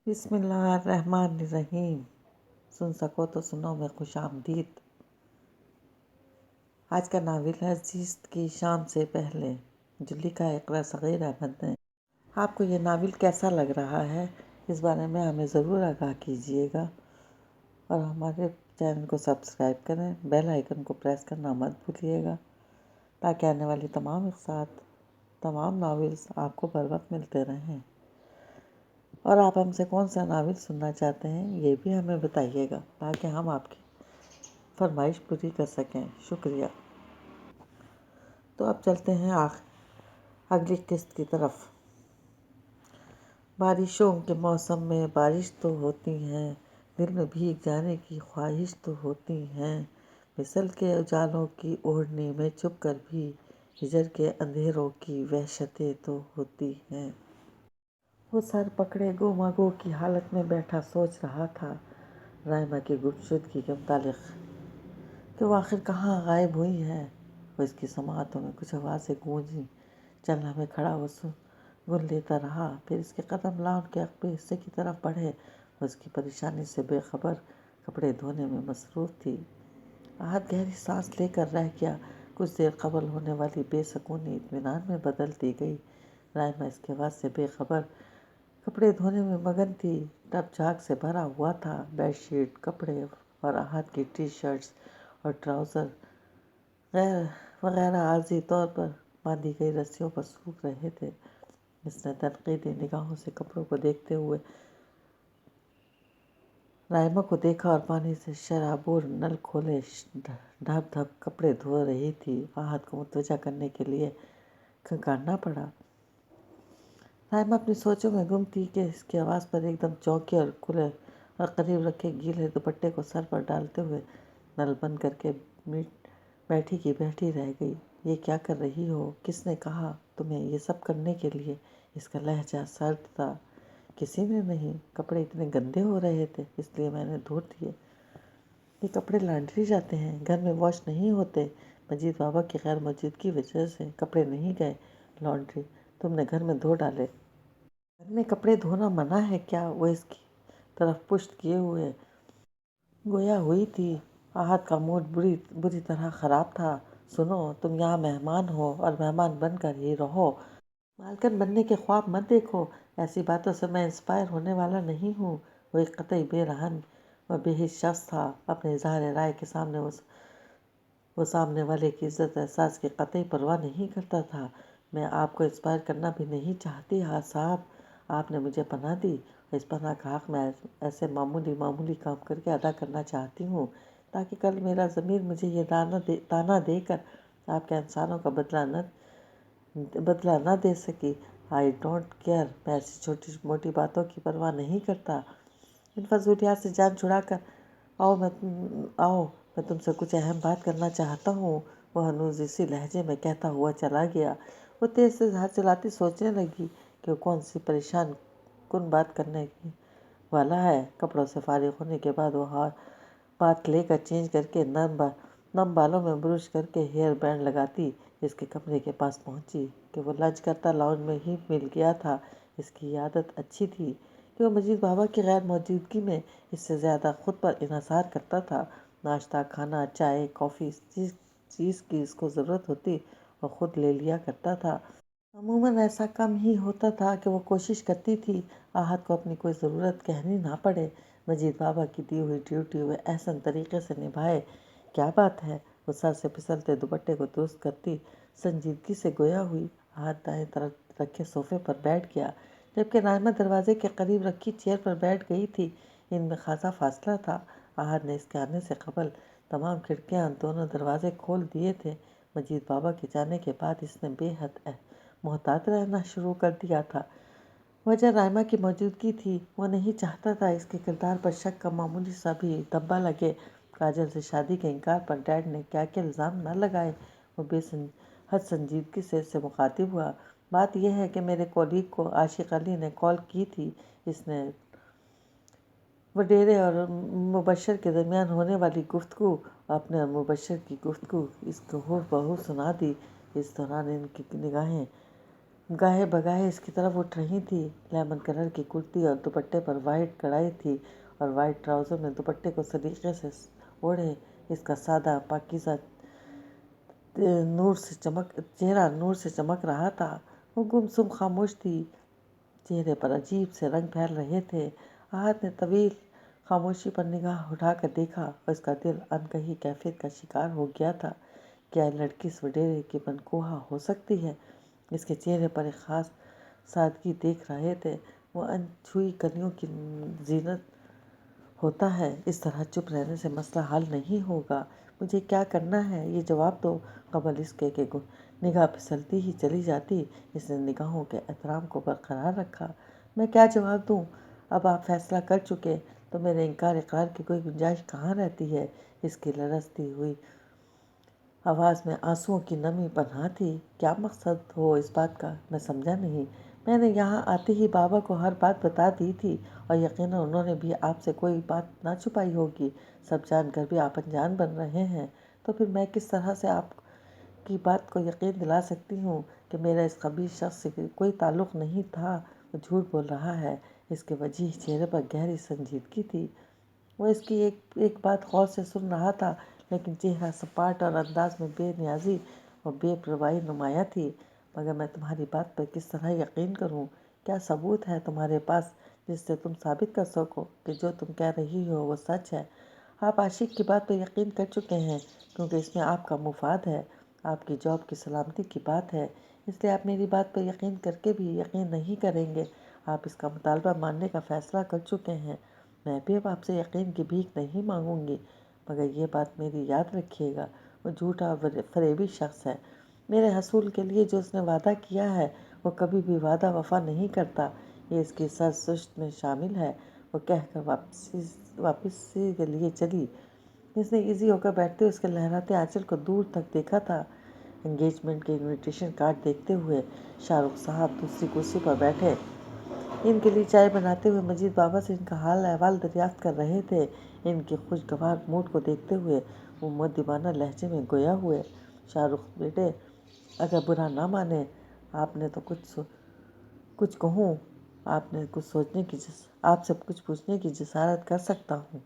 بسم اللہ الرحمن الرحیم۔ سن سکو تو سنو میں خوش آمدید۔ آج کا ناول ہے عزیز کی شام سے پہلے، جو لکھا ہے اقرا صغیر احمد نے۔ آپ کو یہ ناول کیسا لگ رہا ہے، اس بارے میں ہمیں ضرور آگاہ کیجیے گا، اور ہمارے چینل کو سبسکرائب کریں، بیل آئیکن کو پریس کرنا مت بھولیے گا، تاکہ آنے والی تمام اقساط، تمام ناولز آپ کو بر وقت ملتے رہیں۔ اور آپ ہم سے کون سا ناول سننا چاہتے ہیں یہ بھی ہمیں بتائیے گا، تاکہ ہم آپ کی فرمائش پوری کر سکیں۔ شکریہ۔ تو اب چلتے ہیں اگلی قسط کی طرف۔ بارشوں کے موسم میں بارش تو ہوتی ہیں، دل میں بھیگ جانے کی خواہش تو ہوتی ہیں، مثل کے اجالوں کی اوڑھنی میں چھپ کر بھی ہجر کے اندھیروں کی وحشتیں تو ہوتی ہیں۔ وہ سر پکڑے گو کی حالت میں بیٹھا سوچ رہا تھا رائما کی گمشدگی کے متعلق، کہ وہ آخر کہاں غائب ہوئی ہے۔ وہ اس کی سماعتوں میں کچھ آوازیں گونجیں۔ جنگلہ میں کھڑا وہ گن لیتا رہا، پھر اس کے قدم لان کے عقبے حصے کی طرف بڑھے۔ وہ اس کی پریشانی سے بے خبر کپڑے دھونے میں مصروف تھی۔ احد گہری سانس لے کر رہ گیا۔ کچھ دیر قبل ہونے والی بے سکونی اطمینان میں بدل دی گئی۔ رائما اس کے آواز سے بے خبر کپڑے دھونے میں مگن تھی۔ ٹب جھاگ سے بھرا ہوا تھا۔ بیڈ شیٹ، کپڑے اور احد کی ٹی شرٹس اور ٹراؤزر وغیرہ عارضی طور پر باندھی گئی رسیوں پر سوکھ رہے تھے۔ اس نے تنقیدی نگاہوں سے کپڑوں کو دیکھتے ہوئے رائما کو دیکھا، اور پانی سے شرابور نل کھولے ڈھپ ڈھپ کپڑے دھو رہی تھی۔ احد کو متوجہ کرنے کے لیے کھنکارنا پڑا۔ رائما اپنی سوچوں میں گم تھی کہ اس کی آواز پر ایک دم چونکی اور کولر اور قریب رکھے گیلے دوپٹے کو سر پر ڈالتے ہوئے نل بند کر کے بیٹھی کی بیٹھی رہ گئی۔ یہ کیا کر رہی ہو؟ کس نے کہا تمہیں یہ سب کرنے کے لیے؟ اس کا لہجہ سرد تھا۔ کسی نے نہیں، کپڑے اتنے گندے ہو رہے تھے اس لیے میں نے دھو دیے۔ یہ کپڑے لانڈری جاتے ہیں، گھر میں واش نہیں ہوتے۔ مجید بابا کی غیر موجودگی کی وجہ سے کپڑے نہیں گئے لانڈری، تم نے گھر میں دھو ڈالے۔ گھر میں کپڑے دھونا منع ہے کیا؟ وہ اس کی طرف پشت کیے ہوئے گویا ہوئی تھی۔ احد کا موڈ بری طرح خراب تھا۔ سنو، تم یہاں مہمان ہو اور مہمان بن کر ہی رہو۔ مالکن بننے کے خواب مت دیکھو۔ ایسی باتوں سے میں انسپائر ہونے والا نہیں ہوں۔ وہ ایک قطعی بے رحم و بے حس شخص تھا۔ اپنے اظہار رائے کے سامنے وہ سامنے والے کی عزت احساس کی قطعی پرواہ نہیں کرتا تھا۔ میں آپ کو انسپائر کرنا بھی نہیں چاہتی احد صاحب۔ آپ نے مجھے پناہ دی، اور اس پناہ کا حق میں ایسے معمولی کام کر کے ادا کرنا چاہتی ہوں، تاکہ کل میرا ضمیر مجھے یہ تانا دے کر آپ کے احسانوں کا بدلہ نہ دے سکی۔ I don't care. میں ایسی چھوٹی موٹی باتوں کی پرواہ نہیں کرتا۔ ان فضولیات سے جان چھڑا کر آؤ میں تم سے کچھ اہم بات کرنا چاہتا ہوں، وہ ہنوز اسی لہجے میں کہتا ہوا چلا گیا۔ وہ تیز سے ہاتھ چلاتی سوچنے لگی کہ وہ کون سی پریشان کن بات کرنے والا ہے۔ کپڑوں سے فارغ ہونے کے بعد وہ بات لے کر چینج کر کے نم بالوں میں برش کر کے ہیئر بینڈ لگاتی اس کے کمرے کے پاس پہنچی کہ وہ لنچ کرتا لاؤنج میں ہی مل گیا تھا۔ اس کی یہ عادت اچھی تھی کہ وہ مجید بابا کی غیر موجودگی میں اس سے زیادہ خود پر انحصار کرتا تھا۔ ناشتہ، کھانا، چائے، کافی، جس چیز کی اس کو ضرورت ہوتی وہ خود لے لیا کرتا تھا۔ عموماً ایسا کم ہی ہوتا تھا کہ وہ کوشش کرتی تھی احد کو اپنی کوئی ضرورت کہنی نہ پڑے۔ مجید بابا کی دی ہوئی ڈیوٹی وہ احسن طریقے سے نبھائے۔ کیا بات ہے؟ وہ سر سے پھسلتے دوپٹے کو درست کرتی سنجیدگی سے گویا ہوئی۔ احد دائیں طرف رکھے صوفے پر بیٹھ گیا، جبکہ رائما دروازے کے قریب رکھی چیئر پر بیٹھ گئی تھی۔ ان میں خاصا فاصلہ تھا۔ احد نے اس کے آنے سے قبل تمام کھڑکیاں، دونوں دروازے کھول دیے تھے۔ مجید بابا کے جانے کے بعد اس نے بے حد محتاط رہنا شروع کر دیا تھا۔ وجہ رائما کی موجودگی تھی۔ وہ نہیں چاہتا تھا اس کے کردار پر شک کا معمولی سا بھی دھبا لگے۔ کاجل سے شادی کے انکار پر ڈیڈ نے کیا الزام نہ لگائے۔ وہ بے حد سنجیدگی سے اس سے مخاطب ہوا۔ بات یہ ہے کہ میرے کولیگ کو عاشق علی نے کال کی تھی۔ اس نے وڈیرے اور مبشر کے درمیان ہونے والی گفتگو اپنے اور مبشر کی گفتگو اس کو ہو بہو سنا دی۔ اس دوران ان کی نگاہیں گاہے بگاہے اس کی طرف اٹھ رہی تھی۔ لیمن کلر کی کرتی اور دوپٹے پر وائٹ کڑھائی تھی اور وائٹ ٹراؤزر میں دوپٹے کو سلیقے سے اوڑھے اس کا سادہ پاکیزہ چہرہ نور سے چمک رہا تھا۔ وہ گمسم خاموش تھی، چہرے پر عجیب سے رنگ پھیل رہے تھے۔ احد نے طویل خاموشی پر نگاہ اٹھا کر دیکھا اور اس کا دل انکہی کیفیت کا شکار ہو گیا تھا۔ کیا یہ لڑکی اس وڈیرے کی منقوہ ہو سکتی ہے؟ اس کے چہرے پر ایک خاص سادگی دیکھ رہے تھے۔ وہ ان چھوئی کلیوں کی زینت ہوتا ہے۔ اس طرح چپ رہنے سے مسئلہ حل نہیں ہوگا۔ مجھے کیا کرنا ہے یہ جواب دو، قبل اس کے کہ نگاہ پھسلتی ہی چلی جاتی۔ اس نے نگاہوں کے احترام کو برقرار رکھا۔ میں کیا جواب دوں؟ اب آپ فیصلہ کر چکے تو میرے انکار اقرار کی کوئی گنجائش کہاں رہتی ہے؟ اس کی لرزتی ہوئی آواز میں آنسوؤں کی نمی پنہاں تھی۔ کیا مقصد ہو اس بات کا؟ میں سمجھا نہیں۔ میں نے یہاں آتے ہی بابا کو ہر بات بتا دی تھی اور یقیناً انہوں نے بھی آپ سے کوئی بات نہ چھپائی ہوگی۔ سب جان کر بھی آپ انجان بن رہے ہیں، تو پھر میں کس طرح سے آپ کی بات کو یقین دلا سکتی ہوں کہ میرا اس خبیث شخص سے کوئی تعلق نہیں تھا؟ وہ جھوٹ بول رہا ہے۔ اس کے وجیح چہرے پر گہری سنجیدگی تھی۔ وہ اس کی ایک بات غور سے سن رہا تھا، لیکن چہرہ سپاٹ اور انداز میں بے نیازی اور بے پرواہی نمایاں تھی۔ مگر میں تمہاری بات پر کس طرح یقین کروں؟ کیا ثبوت ہے تمہارے پاس جس سے تم ثابت کر سکو کہ جو تم کہہ رہی ہو وہ سچ ہے؟ آپ عاشق کی بات پر یقین کر چکے ہیں کیونکہ اس میں آپ کا مفاد ہے، آپ کی جاب کی سلامتی کی بات ہے، اس لیے آپ میری بات پر یقین کر کے بھی یقین نہیں کریں گے۔ آپ اس کا مطالبہ ماننے کا فیصلہ کر چکے ہیں۔ میں بھی اب آپ سے یقین کی بھیک نہیں مانگوں گی، مگر یہ بات میری یاد رکھیے گا، وہ جھوٹا فریبی شخص ہے۔ میرے حصول کے لیے جو اس نے وعدہ کیا ہے وہ کبھی بھی وعدہ وفا نہیں کرتا، یہ اس کی سرزنش میں شامل ہے۔ وہ کہہ کر واپسی کے لیے چلی۔ اس نے ایزی ہو کر بیٹھتے اس کے لہراتے آنچل کو دور تک دیکھا تھا۔ انگیجمنٹ کے انویٹیشن کارڈ دیکھتے ہوئے شاہ رخ صاحب دوسری کرسی پر بیٹھے ان کے لیے چائے بناتے ہوئے مجید بابا سے ان کا حال احوال دریافت کر رہے تھے۔ ان کے خوشگوار موڈ کو دیکھتے ہوئے وہ مؤدبانہ لہجے میں گویا ہوئے، شاہ رخ بیٹے، اگر برا نہ مانیں، آپ نے تو کچھ کہوں، آپ سے کچھ پوچھنے کی جسارت کر سکتا ہوں۔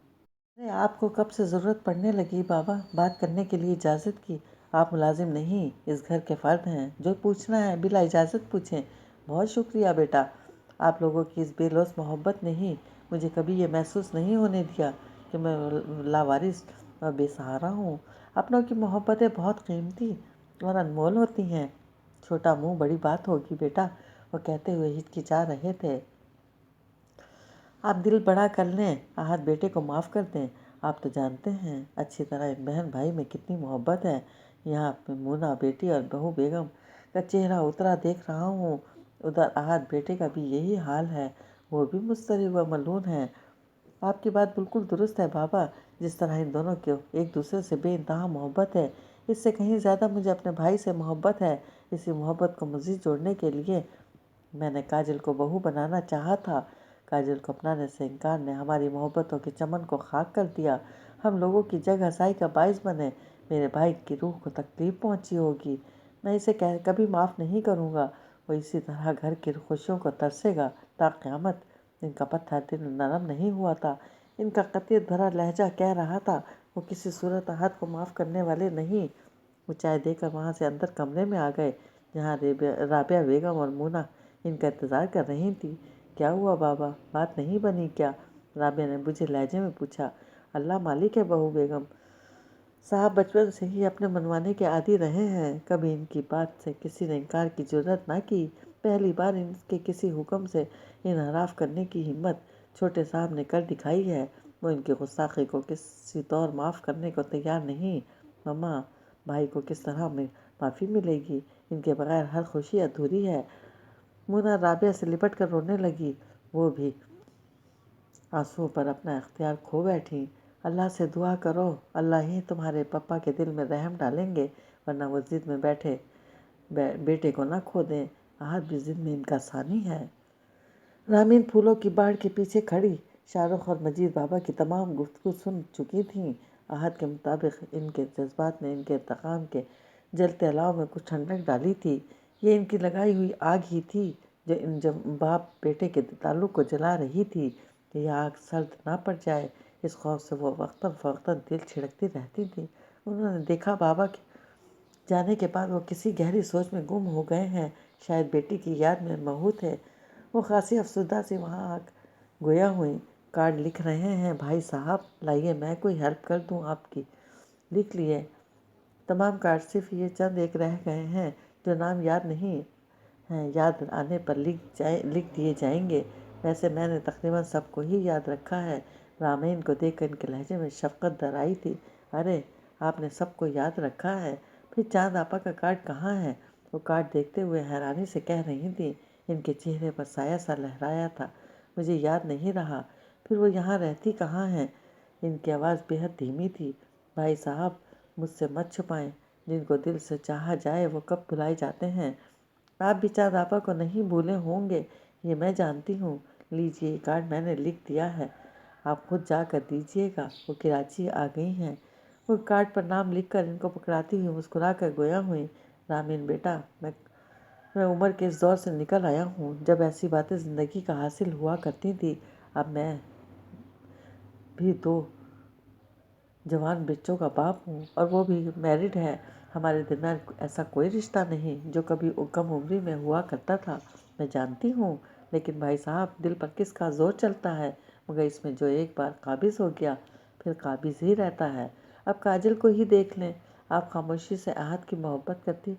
ارے آپ کو کب سے ضرورت پڑنے لگی بابا بات کرنے کے لیے اجازت کی؟ آپ ملازم نہیں، اس گھر کے فرد ہیں، جو پوچھنا ہے بلا اجازت پوچھیں۔ بہت شکریہ بیٹا، آپ لوگوں کی اس بے لوث محبت نے ہی مجھے کبھی یہ محسوس نہیں ہونے دیا کہ میں لاوارث اور بے سہارا ہوں۔ اپنوں کی محبتیں بہت قیمتی اور انمول ہوتی ہیں۔ چھوٹا منہ بڑی بات ہوگی بیٹا، وہ کہتے ہوئے ہچکچا رہے تھے۔ آپ دل بڑا کر لیں، احد بیٹے کو معاف کر دیں۔ آپ تو جانتے ہیں اچھی طرح ان بہن بھائی میں کتنی محبت ہے۔ یہاں اپنی مونا بیٹی اور بہو بیگم کا چہرہ اترا دیکھ رہا ہوں، ادھر احد بیٹے کا بھی یہی حال ہے، وہ بھی مضطرب و ملعون ہے۔ آپ کی بات بالکل درست ہے بابا، جس طرح ان دونوں کو ایک دوسرے سے بے انتہا محبت ہے، اس سے کہیں زیادہ مجھے اپنے بھائی سے محبت ہے۔ اسی محبت کو مزید جوڑنے کے لیے میں نے کاجل کو بہو بنانا چاہا تھا۔ کاجل کو اپنانے سے انکار نے ہماری محبتوں کے چمن کو خاک کر دیا، ہم لوگوں کی جگ ہنسائی کا باعث بنے۔ میرے بھائی کی روح کو تکلیف پہنچی ہوگی، میں اسے کبھی معاف نہیں کروں گا۔ وہ اسی طرح گھر کی خوشیوں کو ترسے گا تا قیامت۔ ان کا پتھر دل نرم نہیں ہوا تھا، ان کا قطعیت بھرا لہجہ کہہ رہا تھا وہ کسی صورت احد کو معاف کرنے والے نہیں۔ وہ چائے دے کر وہاں سے اندر کمرے میں آ گئے جہاں رابعہ بیگم اور مونا ان کا انتظار کر رہی تھیں۔ کیا ہوا بابا، بات نہیں بنی کیا؟ رابعہ نے بجھے لہجے میں پوچھا۔ اللہ مالک ہے بہو بیگم صاحب بچپن سے ہی اپنے منوانے کے عادی رہے ہیں، کبھی ان کی بات سے کسی نے انکار کی جرات نہ کی، پہلی بار ان کے کسی حکم سے انحراف کرنے کی ہمت چھوٹے صاحب نے کر دکھائی ہے۔ وہ ان کی گستاخی کو کسی طور معاف کرنے کو تیار نہیں۔ مما، بھائی کو کس طرح معافی ملے گی؟ ان کے بغیر ہر خوشی ادھوری ہے۔ مونا رابعہ سے لپٹ کر رونے لگی، وہ بھی آنسوؤں پر اپنا اختیار کھو بیٹھی۔ اللہ سے دعا کرو، اللہ ہی تمہارے پپا کے دل میں رحم ڈالیں گے، ورنہ وہ ضد میں بیٹے کو نہ کھو دیں۔ احد بھی ضد میں ان کا ثانی ہے۔ رامین پھولوں کی باڑ کے پیچھے کھڑی شاہ رخ اور مجید بابا کی تمام گفتگو سن چکی تھیں۔ احد کے مطابق ان کے جذبات نے ان کے انتقام کے جلتے الاؤ میں کچھ ٹھنڈک ڈالی تھی۔ یہ ان کی لگائی ہوئی آگ ہی تھی جو ان باپ بیٹے کے تعلق کو جلا رہی تھی کہ یہ آگ سرد نہ پڑ جائے۔ اس خوف سے وہ وقتاً فوقتاً دل چھڑکتی رہتی تھی۔ انہوں نے دیکھا بابا کے جانے کے بعد وہ کسی گہری سوچ میں گم ہو گئے ہیں، شاید بیٹی کی یاد میں مبہوت ہے۔ وہ خاصی افسردہ سی وہاں گویا ہوئیں۔ کارڈ لکھ رہے ہیں بھائی صاحب، لائیے میں کوئی ہیلپ کر دوں آپ کی۔ لکھ لیے تمام کارڈ، صرف یہ چند ایک رہ گئے ہیں جو نام یاد نہیں ہیں، یاد آنے پر لکھ دیے جائیں گے۔ ویسے میں نے تقریباً سب کو ہی یاد رکھا ہے۔ رامین کو دیکھ کر ان کے لہجے میں شفقت در آئی تھی۔ ارے آپ نے سب کو یاد رکھا ہے، پھر چاند آپا کا کارڈ کہاں ہے؟ وہ کارڈ دیکھتے ہوئے حیرانی سے کہہ رہی تھیں۔ ان کے چہرے پر سایہ سا لہرایا تھا۔ مجھے یاد نہیں رہا۔ پھر وہ یہاں رہتی کہاں ہیں؟ ان کی آواز بے حد دھیمی تھی۔ بھائی صاحب مجھ سے مت چھپائیں، جن کو دل سے چاہا جائے وہ کب بھلائے جاتے ہیں۔ آپ بھی چاند آپا کو نہیں بھولے ہوں گے، یہ میں جانتی ہوں۔ لیجیے یہ کارڈ میں نے لکھ دیا ہے، آپ خود جا کر دیجیے گا، وہ کراچی آ گئی ہیں۔ وہ کارڈ پر نام لکھ کر ان کو پکڑاتی ہوئی مسکرا کر گویا ہوئیں۔ رامین بیٹا، میں عمر کے اس دور سے نکل آیا ہوں جب ایسی باتیں زندگی کا حاصل ہوا کرتی تھیں۔ اب میں بھی 2 جوان بچوں کا باپ ہوں اور وہ بھی میرڈ ہے۔ ہمارے درمیان ایسا کوئی رشتہ نہیں جو کبھی کم عمری میں ہوا کرتا تھا، میں جانتی ہوں، لیکن بھائی صاحب دل پر کس کا زور چلتا ہے، مگر اس میں جو ایک بار قابض ہو گیا پھر قابض ہی رہتا ہے۔ اب کاجل کو ہی دیکھ لیں، آپ خاموشی سے احد کی محبت کرتی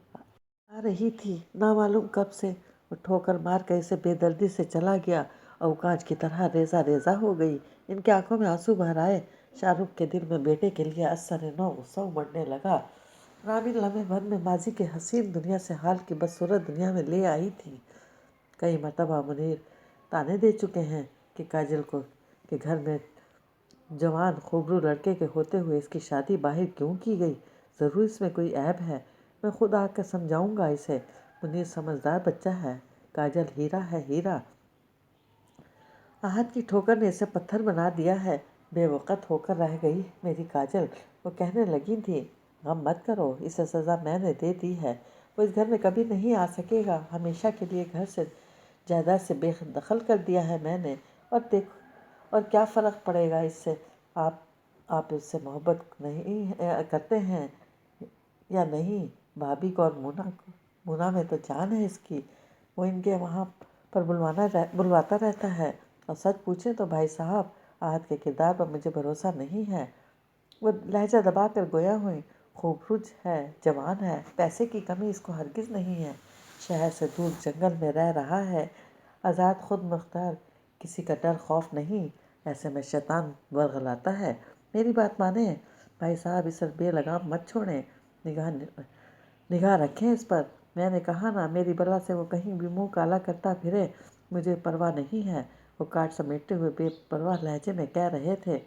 آ رہی تھی، نامعلوم کب سے۔ وہ ٹھوکر مار کر اسے بے دردی سے چلا گیا اور وہ کانچ کی طرح ریزہ ریزہ ہو گئی۔ ان کی آنکھوں میں آنسو بھر آئے۔ شاہ رخ کے دل میں بیٹے کے لیے اثر نو غصہ امڑنے لگا۔ رامین لمحے بھر میں ماضی کی حسین دنیا سے حال کی بدصورت دنیا میں لے آئی تھی۔ کئی مرتبہ منیر طعنے دے چکے ہیں کہ کاجل کو کہ گھر میں جوان خوبرو لڑکے کے ہوتے ہوئے اس کی شادی باہر کیوں کی گئی، ضرور اس میں کوئی عیب ہے، میں خود آ کر سمجھاؤں گا اسے۔ منیر سمجھدار بچہ ہے، کاجل ہیرا ہے، ہیرا۔ احد کی ٹھوکر نے اسے پتھر بنا دیا ہے، بے وقت ہو کر رہ گئی میری کاجل۔ وہ کہنے لگی تھی، غم مت کرو، اسے سزا میں نے دے دی ہے، وہ اس گھر میں کبھی نہیں آ سکے گا، ہمیشہ کے لیے گھر سے جائیداد سے بے دخل کر دیا ہے میں نے، اور کیا فرق پڑے گا اس سے، آپ اس سے محبت نہیں کرتے ہیں یا نہیں، بھابھی کو اور مونا میں تو جان ہے اس کی، وہ ان کے وہاں پر بلواتا رہتا ہے، اور سچ پوچھیں تو بھائی صاحب احد کے کردار پر مجھے بھروسہ نہیں ہے۔ وہ لہجہ دبا کر گویا ہوئیں، خوبصور ہے، جوان ہے، پیسے کی کمی اس کو ہرگز نہیں ہے، شہر سے دور جنگل میں رہ رہا ہے، آزاد خود مختار، کسی کا ڈر خوف نہیں، ایسے میں شیطان ورغلاتا ہے۔ میری بات مانیں بھائی صاحب، اس پر بے لگام مت چھوڑیں، نگاہ رکھیں اس پر، میں نے کہا نا میری بلا سے وہ کہیں بھی منہ کالا کرتا پھرے، مجھے پرواہ نہیں ہے۔ وہ کارڈ سمیٹتے ہوئے بے پرواہ لہجے میں کہہ رہے تھے۔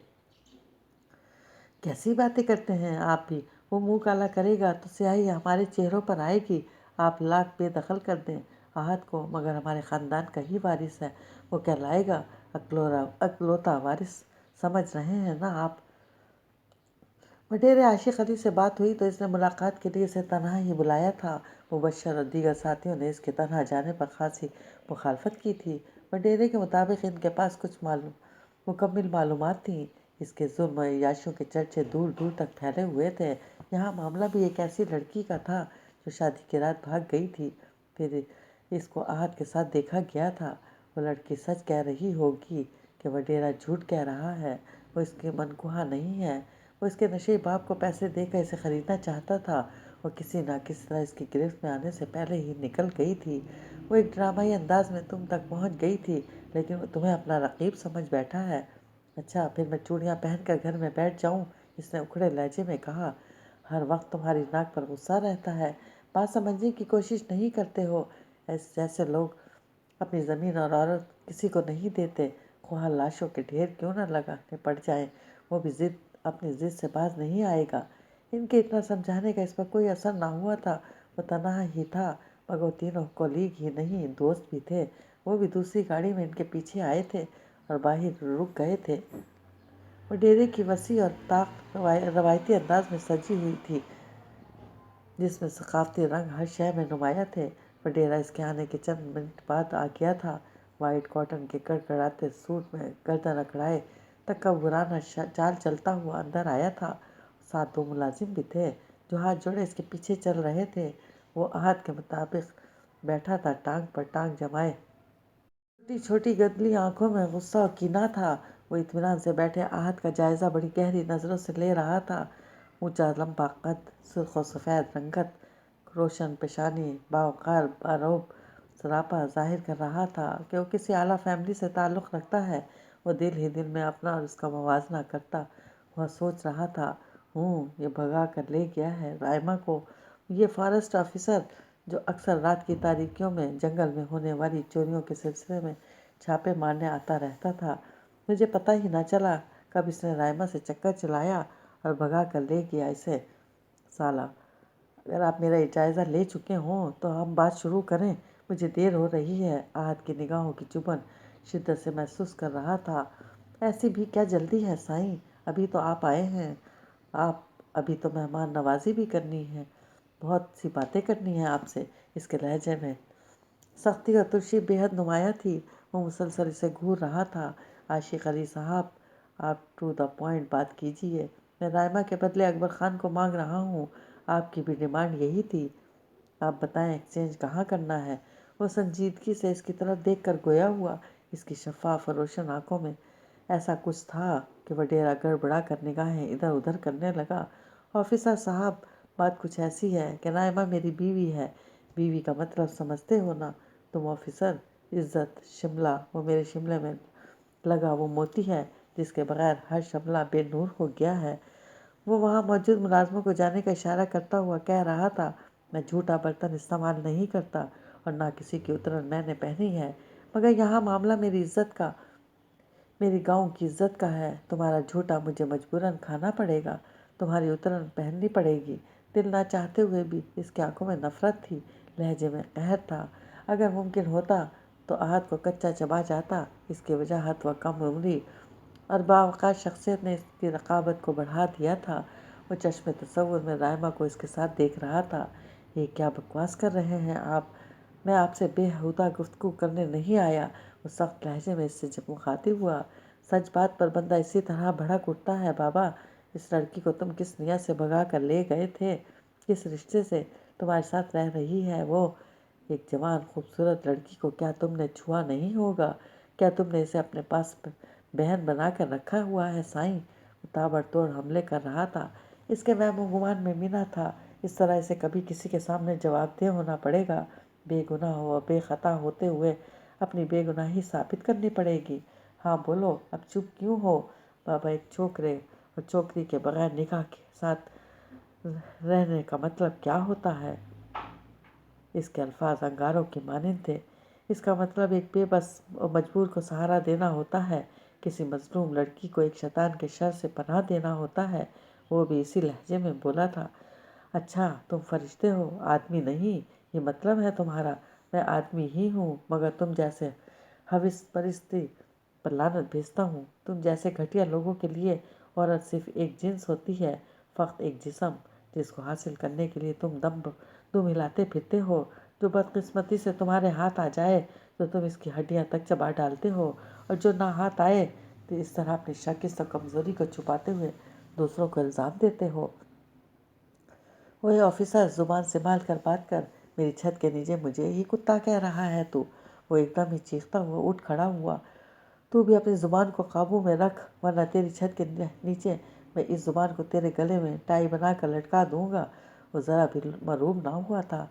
کیسی باتیں کرتے ہیں آپ بھی، وہ منہ کالا کرے گا تو سیاہی ہمارے چہروں پر آئے گی، آپ لاکھ بے دخل کر دیں احد کو، مگر ہمارے خاندان کا ہی وارث ہے، وہ کہلائے گا اکلوتا وارث، سمجھ رہے ہیں نا آپ۔ وڈیرے عاشق علی سے بات ہوئی تو اس نے ملاقات کے لیے اسے تنہا ہی بلایا تھا۔ مبشر اور دیگر ساتھیوں نے اس کے تنہا جانے پر خاصی مخالفت کی تھی۔ وڈیرے کے مطابق ان کے پاس کچھ مکمل معلومات تھیں، اس کے ظلم و عیاشیوں کے چرچے دور دور تک پھیلے ہوئے تھے۔ یہاں معاملہ بھی ایک ایسی لڑکی کا تھا جو شادی کی رات بھاگ گئی تھی، پھر اس کو احد کے ساتھ دیکھا گیا تھا۔ وہ لڑکی سچ کہہ رہی ہوگی کہ وڈیرا جھوٹ کہہ رہا ہے، وہ اس کی منکوہا نہیں ہے، وہ اس کے نشے باپ کو پیسے دے کر اسے خریدنا چاہتا تھا، وہ کسی نہ کسی طرح اس کی گرفت میں آنے سے پہلے ہی نکل گئی تھی، وہ ایک ڈرامائی انداز میں تم تک پہنچ گئی تھی، لیکن وہ تمہیں اپنا رقیب سمجھ بیٹھا ہے۔ اچھا پھر میں چوڑیاں پہن کر گھر میں بیٹھ جاؤں، اس نے اکھڑے لہجے میں کہا، ہر وقت تمہاری ناک پر غصہ رہتا ہے، بات سمجھنے کی کوشش نہیں کرتے ہو، جیسے لوگ اپنی زمین اور عورت کسی کو نہیں دیتے، خواہ لاشوں کے ڈھیر کیوں نہ لگانے پڑ جائیں، وہ بھی اپنی ضد سے باز نہیں آئے گا۔ ان کے اتنا سمجھانے کا اس پر کوئی اثر نہ ہوا تھا، وہ تنہا ہی تھا، مگر وہ تینوں کولیگ ہی نہیں دوست بھی تھے، وہ بھی دوسری گاڑی میں ان کے پیچھے آئے تھے اور باہر رک گئے تھے۔ وہ ڈیرے کی وسیع اور طاق روایتی انداز میں سجی ہوئی تھی، جس میں ثقافتی رنگ ہر شے میں نمایاں تھے۔ وڈیرا اس کے آنے کے چند منٹ بعد آ گیا تھا۔ وائٹ کاٹن کے کڑکڑاتے سوٹ میں گردن اکڑائے تکبرانہ چال چلتا ہوا اندر آیا تھا۔ ساتھ 2 ملازم بھی تھے جو ہاتھ جوڑے اس کے پیچھے چل رہے تھے۔ وہ عہد کے مطابق بیٹھا تھا، ٹانگ پر ٹانگ جمائے۔ چھوٹی چھوٹی گدلی آنکھوں میں غصہ اور کینہ تھا۔ وہ اطمینان سے بیٹھے عہد کا جائزہ بڑی گہری نظروں سے لے رہا تھا۔ اونچا لمبا قد، سرخ و سفید رنگت، روشن پیشانی باوقار باروب سراپا ظاہر کر رہا تھا کہ وہ کسی اعلیٰ فیملی سے تعلق رکھتا ہے۔ وہ دل ہی دل میں اپنا اور اس کا موازنہ کرتا ہوا سوچ رہا تھا، یہ بھگا کر لے گیا ہے رائما کو، یہ فارسٹ آفیسر جو اکثر رات کی تاریکیوں میں جنگل میں ہونے والی چوریوں کے سلسلے میں چھاپے مارنے آتا رہتا تھا۔ مجھے پتہ ہی نہ چلا کب اس نے رائما سے چکر چلایا اور بھگا کر لے گیا اسے۔ سالہ، اگر آپ میرا جائزہ لے چکے ہوں تو ہم بات شروع کریں، مجھے دیر ہو رہی ہے۔ عہد کی نگاہوں کی چبھن شدت سے محسوس کر رہا تھا۔ ایسی بھی کیا جلدی ہے سائیں، ابھی تو آپ آئے ہیں، ابھی تو مہمان نوازی بھی کرنی ہے، بہت سی باتیں کرنی ہیں آپ سے۔ اس کے لہجے میں سختی اور ترشی بے حد نمایاں تھی۔ وہ مسلسل اسے گھور رہا تھا۔ عاشق علی صاحب، آپ ٹو دا پوائنٹ بات کیجیے۔ میں رائما کے بدلے اکبر خان کو مانگ رہا ہوں، آپ کی بھی ڈیمانڈ یہی تھی۔ آپ بتائیں ایکسچینج کہاں کرنا ہے؟ وہ سنجیدگی سے اس کی طرف دیکھ کر گویا ہوا۔ اس کی شفاف اور روشن آنکھوں میں ایسا کچھ تھا کہ وڈیرا گڑبڑا کر نگاہیں ادھر ادھر کرنے لگا۔ آفیسر صاحب، بات کچھ ایسی ہے کہ رائما میری بیوی ہے۔ بیوی کا مطلب سمجھتے ہو نا تم آفیسر؟ عزت، شملہ، وہ میرے شملے میں لگا وہ موتی ہے جس کے بغیر ہر شملہ بے نور ہو گیا ہے۔ وہ وہاں موجود ملازموں کو جانے کا اشارہ کرتا ہوا کہہ رہا تھا، میں جھوٹا برتن استعمال نہیں کرتا اور نہ کسی کی اترن میں نے پہنی ہے، مگر یہاں معاملہ میری عزت کا، میری گاؤں کی عزت کا ہے۔ تمہارا جھوٹا مجھے مجبوراً کھانا پڑے گا، تمہاری اترن پہننی پڑے گی۔ دل نہ چاہتے ہوئے بھی اس کی آنکھوں میں نفرت تھی، لہجے میں قہر تھا۔ اگر ممکن ہوتا تو عہد کو کچا چبا جاتا۔ اس کی وجاہت و کم عمری اور باوقار شخصیت نے اس کی رقابت کو بڑھا دیا تھا۔ وہ چشم تصور میں رائما کو اس کے ساتھ دیکھ رہا تھا۔ یہ کیا بکواس کر رہے ہیں آپ؟ میں آپ سے بےہودہ گفتگو کرنے نہیں آیا، وہ سخت لہجے میں اس سے جب مخاطب ہوا۔ سچ بات پر بندہ اسی طرح بھڑک اٹھتا ہے بابا۔ اس لڑکی کو تم کس نیت سے بھگا کر لے گئے تھے؟ کس رشتے سے تمہارے ساتھ رہ رہی ہے وہ؟ ایک جوان خوبصورت لڑکی کو کیا تم نے چھوا نہیں ہوگا؟ کیا تم نے اسے اپنے پاس بہن بنا کر رکھا ہوا ہے سائیں؟ وہ تابڑ توڑ حملے کر رہا تھا۔ اس کے وہم و گمان میں مینا تھا، اس طرح اسے کبھی کسی کے سامنے جواب دہ ہونا پڑے گا، بے گناہ و بے خطا ہوتے ہوئے اپنی بے گناہی ثابت کرنی پڑے گی۔ ہاں بولو، اب چپ کیوں ہو؟ بابا، ایک چھوکرے اور چھوکری کے بغیر نکاح کے ساتھ رہنے کا مطلب کیا ہوتا ہے؟ اس کے الفاظ انگاروں کی مانند تھے۔ اس کا مطلب ایک بے بس اور مجبور کو سہارا دینا ہوتا ہے، کسی مظلوم لڑکی کو ایک شیطان کے شر سے پناہ دینا ہوتا ہے۔ وہ بھی اسی لہجے میں بولا تھا۔ اچھا، تم فرشتے ہو، آدمی نہیں، یہ مطلب ہے تمہارا؟ میں آدمی ہی ہوں، مگر تم جیسے حوث پرستی پر لعنت بھیجتا ہوں۔ تم جیسے گھٹیا لوگوں کے لیے عورت صرف ایک جنس ہوتی ہے، فقط ایک جسم، جس کو حاصل کرنے کے لیے تم دم ہلاتے پھرتے ہو۔ جو بدقسمتی سے تمہارے ہاتھ آ جائے تو تم اس کی ہڈیاں تک چبا ڈالتے ہو، اور جو نہ ہاتھ آئے تو اس طرح اپنی شکست اور کمزوری کو چھپاتے ہوئے دوسروں کو الزام دیتے ہو۔ وہ آفیسر، زبان سنبھال کر بات کر، میری چھت کے نیچے مجھے ہی کتا کہہ رہا ہے تو؟ وہ ایک دم ہی چیختا ہوا اٹھ کھڑا ہوا۔ تو بھی اپنی زبان کو قابو میں رکھ، ورنہ تیری چھت کے نیچے میں اس زبان کو تیرے گلے میں ٹائی بنا کر لٹکا دوں گا۔ وہ ذرا بھی مرعوب نہ ہوا تھا۔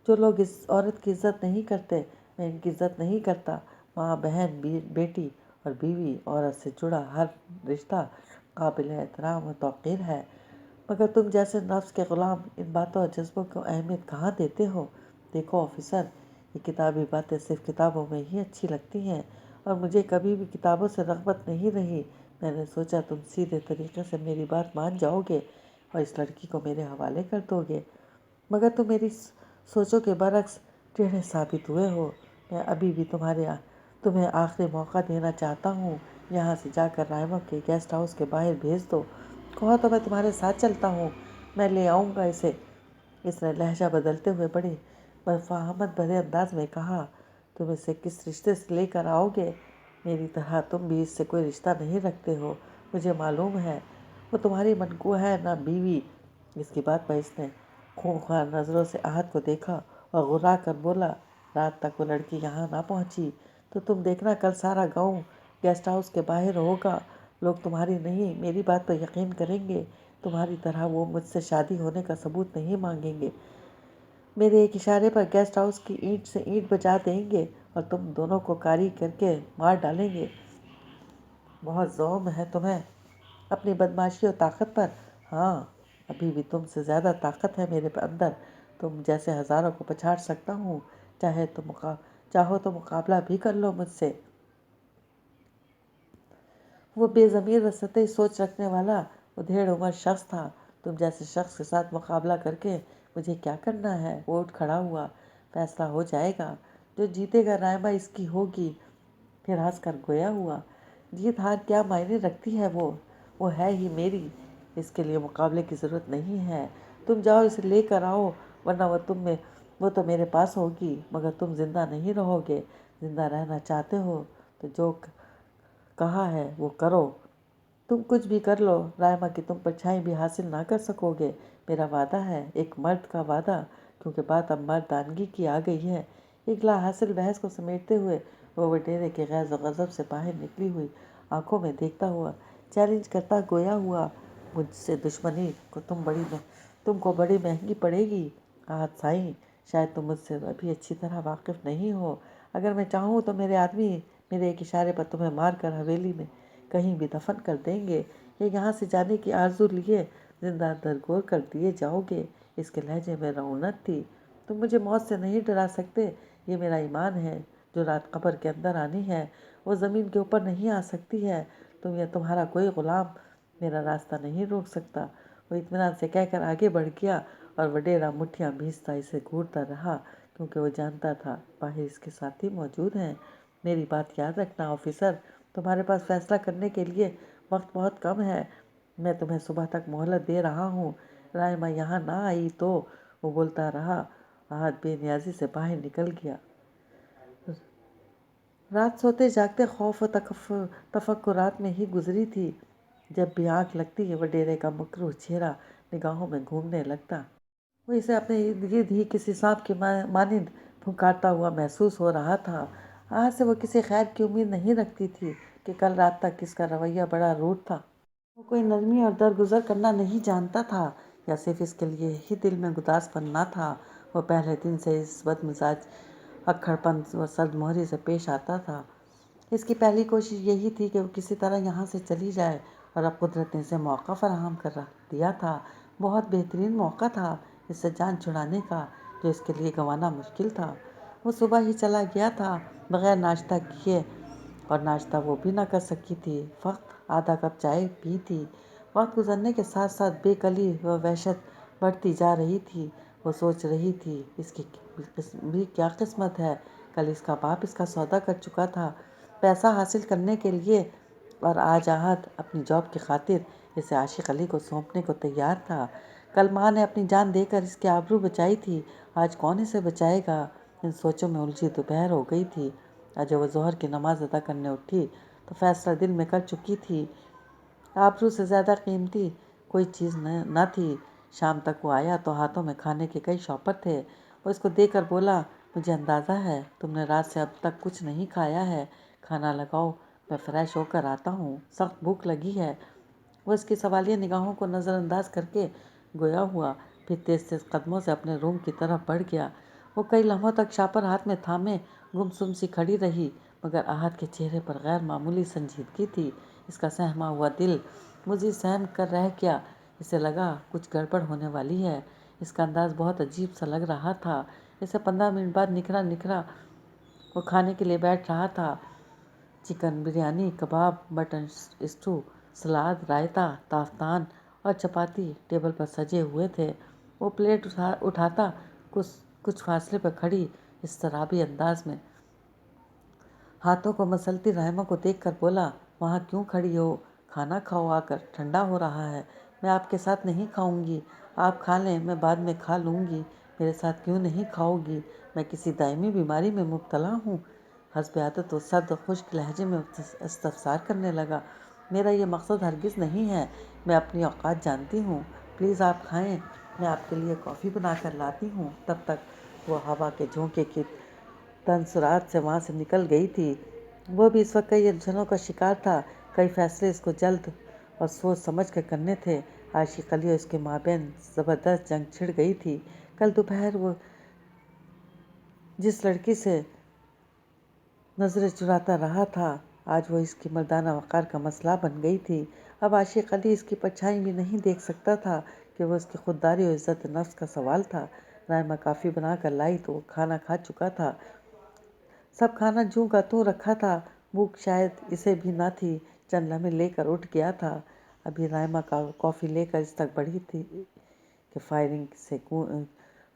جو لوگ اس عورت کی عزت نہیں کرتے، میں ان کی عزت نہیں کرتا۔ ماں، بہن، بیٹی اور بیوی، عورت سے جڑا ہر رشتہ قابل احترام و توقیر ہے، مگر تم جیسے نفس کے غلام ان باتوں اور جذبوں کو اہمیت کہاں دیتے ہو؟ دیکھو آفیسر، یہ کتابی باتیں صرف کتابوں میں ہی اچھی لگتی ہیں، اور مجھے کبھی بھی کتابوں سے رغبت نہیں رہی۔ میں نے سوچا تم سیدھے طریقے سے میری بات مان جاؤ گے اور اس لڑکی کو میرے حوالے کر دو گے، مگر تم میری سوچوں کے برعکس ٹیڑھے ثابت ہوئے ہو۔ میں ابھی بھی تمہیں آخری موقع دینا چاہتا ہوں۔ یہاں سے جا کر رائما کے گیسٹ ہاؤس کے باہر بھیج دو، کہو تو میں تمہارے ساتھ چلتا ہوں، میں لے آؤں گا اسے۔ اس نے لہجہ بدلتے ہوئے بڑی فہمت بھرے انداز میں کہا، تم اسے کس رشتے سے لے کر آؤ گے؟ میری طرح تم بھی اس سے کوئی رشتہ نہیں رکھتے ہو، مجھے معلوم ہے۔ وہ تمہاری منقو ہے نہ بیوی۔ اس کی بات پر اس نے خونخوار نظروں سے احد کو دیکھا اور غرا کر بولا، رات تک وہ لڑکی یہاں نہ پہنچی تو تم دیکھنا کل سارا گاؤں گیسٹ ہاؤس کے باہر ہوگا۔ لوگ تمہاری نہیں میری بات پر یقین کریں گے۔ تمہاری طرح وہ مجھ سے شادی ہونے کا ثبوت نہیں مانگیں گے۔ میرے ایک اشارے پر گیسٹ ہاؤس کی اینٹ سے اینٹ بجا دیں گے اور تم دونوں کو کاری کر کے مار ڈالیں گے۔ بہت زوم ہے تمہیں اپنی بدمعاشی اور طاقت پر۔ ہاں، ابھی بھی تم سے زیادہ طاقت ہے میرے اندر۔ تم جیسے ہزاروں کو پچھاڑ سکتا ہوں۔ چاہو تو مقابلہ بھی کر لو مجھ سے۔ وہ بے ضمیر و سطحی سوچ رکھنے والا ادھیڑ عمر شخص تھا۔ تم جیسے شخص کے ساتھ مقابلہ کر کے مجھے کیا کرنا ہے؟ وہ اٹھ کھڑا ہوا۔ فیصلہ ہو جائے گا، جو جیتے گا رائما اس کی ہوگی۔ پھر ہنس کر گویا ہوا، جیت ہار کیا معنی رکھتی ہے؟ وہ ہے ہی میری، اس کے لیے مقابلے کی ضرورت نہیں ہے۔ تم جاؤ اسے لے کر آؤ، ورنہ وہ تو میرے پاس ہوگی، مگر تم زندہ نہیں رہو گے۔ زندہ رہنا چاہتے ہو تو جو کہا ہے وہ کرو۔ تم کچھ بھی کر لو، رائما کی تم پرچھائی بھی حاصل نہ کر سکو گے۔ میرا وعدہ ہے، ایک مرد کا وعدہ، کیونکہ بات اب مردانگی کی آ گئی ہے۔ اگلا حاصل بحث کو سمیٹتے ہوئے وہ وڈیرے کے غیظ و غضب سے باہر نکلی ہوئی آنکھوں میں دیکھتا ہوا چیلنج کرتا گویا ہوا، مجھ سے دشمنی تم کو بڑی مہنگی پڑے گی۔ آہت سائیں، شاید تم مجھ سے ابھی اچھی طرح واقف نہیں ہو۔ اگر میں چاہوں تو میرے آدمی میرے ایک اشارے پر تمہیں مار کر حویلی میں کہیں بھی دفن کر دیں گے، یا یہاں سے جانے کی آرزو لیے زندہ درگور کر دیے جاؤ گے۔ اس کے لہجے میں رعونت تھی۔ تم مجھے موت سے نہیں ڈرا سکتے، یہ میرا ایمان ہے۔ جو رات قبر کے اندر آنی ہے وہ زمین کے اوپر نہیں آ سکتی ہے۔ تم یا تمہارا کوئی غلام میرا راستہ نہیں روک سکتا۔ وہ اطمینان سے کہہ کر آگے بڑھ گیا اور وڈیرا مٹھیاں بھیجتا اسے گھورتا رہا، کیونکہ وہ جانتا تھا باہر اس کے ساتھی موجود ہیں۔ میری بات یاد رکھنا آفیسر، تمہارے پاس فیصلہ کرنے کے لیے وقت بہت کم ہے۔ میں تمہیں صبح تک مہلت دے رہا ہوں۔ رائما یہاں نہ آئی تو وہ بولتا رہا۔ احد بے نیازی سے باہر نکل گیا۔ رات سوتے جاگتے خوف و تفکرات میں ہی گزری تھی۔ جب بھی آنکھ لگتی وڈیرے کا مکروہ چہرہ نگاہوں میں گھومنے لگتا۔ وہ اسے اپنے ارد گرد ہی کسی سانپ کی مانند پھنکارتا ہوا محسوس ہو رہا تھا۔ آج سے وہ کسی خیر کی امید نہیں رکھتی تھی کہ کل رات تک اس کا رویہ بڑا روڈ تھا۔ وہ کوئی نرمی اور درگزر کرنا نہیں جانتا تھا، یا صرف اس کے لیے ہی دل میں گداز پن نہ تھا۔ وہ پہلے دن سے اس بد مزاج، اکھڑ پن و سرد مہری سے پیش آتا تھا۔ اس کی پہلی کوشش یہی تھی کہ وہ کسی طرح یہاں سے چلی جائے، اور اب قدرت نے اسے موقع فراہم کر دیا تھا۔ بہت بہترین موقع تھا اس سے جان چھڑانے کا، جو اس کے لیے گنوانا مشکل تھا۔ وہ صبح ہی چلا گیا تھا، بغیر ناشتہ کیے، اور ناشتہ وہ بھی نہ کر سکی تھی۔ فقط آدھا کپ چائے پی تھی۔ وقت گزرنے کے ساتھ ساتھ بے کلی و وحشت بڑھتی جا رہی تھی۔ وہ سوچ رہی تھی، اس کی بھی کیا قسمت ہے۔ کل اس کا باپ اس کا سودا کر چکا تھا پیسہ حاصل کرنے کے لیے، اور آج احد اپنی جاب کی خاطر اسے عاشق علی کو سونپنے کو تیار تھا۔ کل ماں نے اپنی جان دے کر اس کی آبرو بچائی تھی، آج کون اسے بچائے گا؟ ان سوچوں میں الجھی دوپہر ہو گئی تھی، اور جب وہ ظہر کی نماز ادا کرنے اٹھی تو فیصلہ دل میں کر چکی تھی۔ آبرو سے زیادہ قیمتی کوئی چیز نہ تھی۔ شام تک وہ آیا تو ہاتھوں میں کھانے کے کئی شاپر تھے۔ وہ اس کو دیکھ کر بولا، مجھے اندازہ ہے تم نے رات سے اب تک کچھ نہیں کھایا ہے۔ کھانا لگاؤ، میں فریش ہو کر آتا ہوں، سخت بھوک لگی ہے۔ وہ اس کی سوالیہ نگاہوں کو نظر انداز کر کے گویا ہوا، پھر تیز تیز قدموں سے اپنے روم کی طرف بڑھ گیا۔ وہ کئی لمحوں تک شاپر ہاتھ میں تھامے گمسم سی کھڑی رہی، مگر احد کے چہرے پر غیر معمولی سنجیدگی تھی۔ اس کا سہما ہوا دل مزید سہم کر رہ گیا۔ اسے لگا کچھ گڑبڑ ہونے والی ہے۔ اس کا انداز بہت عجیب سا لگ رہا تھا۔ اسے 15 منٹ بعد نکھرا وہ کھانے کے لیے بیٹھ رہا تھا۔ چکن بریانی، کباب، مٹن اسٹو، سلاد، رائتا، تافتان اور چپاتی ٹیبل پر سجے ہوئے تھے۔ وہ پلیٹ اٹھاتا کچھ فاصلے پر کھڑی اضطرابی انداز میں ہاتھوں کو مسلتی رائما کو دیکھ کر بولا، وہاں کیوں کھڑی ہو؟ کھانا کھاؤ آ کر، ٹھنڈا ہو رہا ہے۔ میں آپ کے ساتھ نہیں کھاؤں گی، آپ کھا لیں، میں بعد میں کھا لوں گی۔ میرے ساتھ کیوں نہیں کھاؤ گی؟ میں کسی دائمی بیماری میں مبتلا ہوں؟ حسب عادت وہ سرد خشک لہجے میں استفسار کرنے لگا۔ میرا یہ مقصد ہرگز نہیں ہے، میں اپنی اوقات جانتی ہوں، پلیز آپ کھائیں، میں آپ کے لیے کافی بنا کر لاتی ہوں۔ تب تک وہ ہوا کے جھونکے کی تناظرات سے وہاں سے نکل گئی تھی۔ وہ بھی اس وقت کئی الجھنوں کا شکار تھا، کئی فیصلے اس کو جلد اور سوچ سمجھ کر کرنے تھے۔ عاشق علی اور اس کے مابین زبردست جنگ چھڑ گئی تھی۔ کل دوپہر وہ جس لڑکی سے نظریں چراتا رہا تھا، آج وہ اس کی مردانہ وقار کا مسئلہ بن گئی تھی۔ اب عاشق علی اس کی پرچھائی بھی نہیں دیکھ سکتا تھا کہ وہ اس کی خودداری اور عزت نفس کا سوال تھا۔ رائمہ کافی بنا کر لائی تو وہ کھانا کھا چکا تھا۔ سب کھانا جوں کا توں رکھا تھا، بھوک شاید اسے بھی نہ تھی، چند لمحے لے کر اٹھ گیا تھا۔ ابھی رائمہ کافی لے کر اس تک بڑھی تھی کہ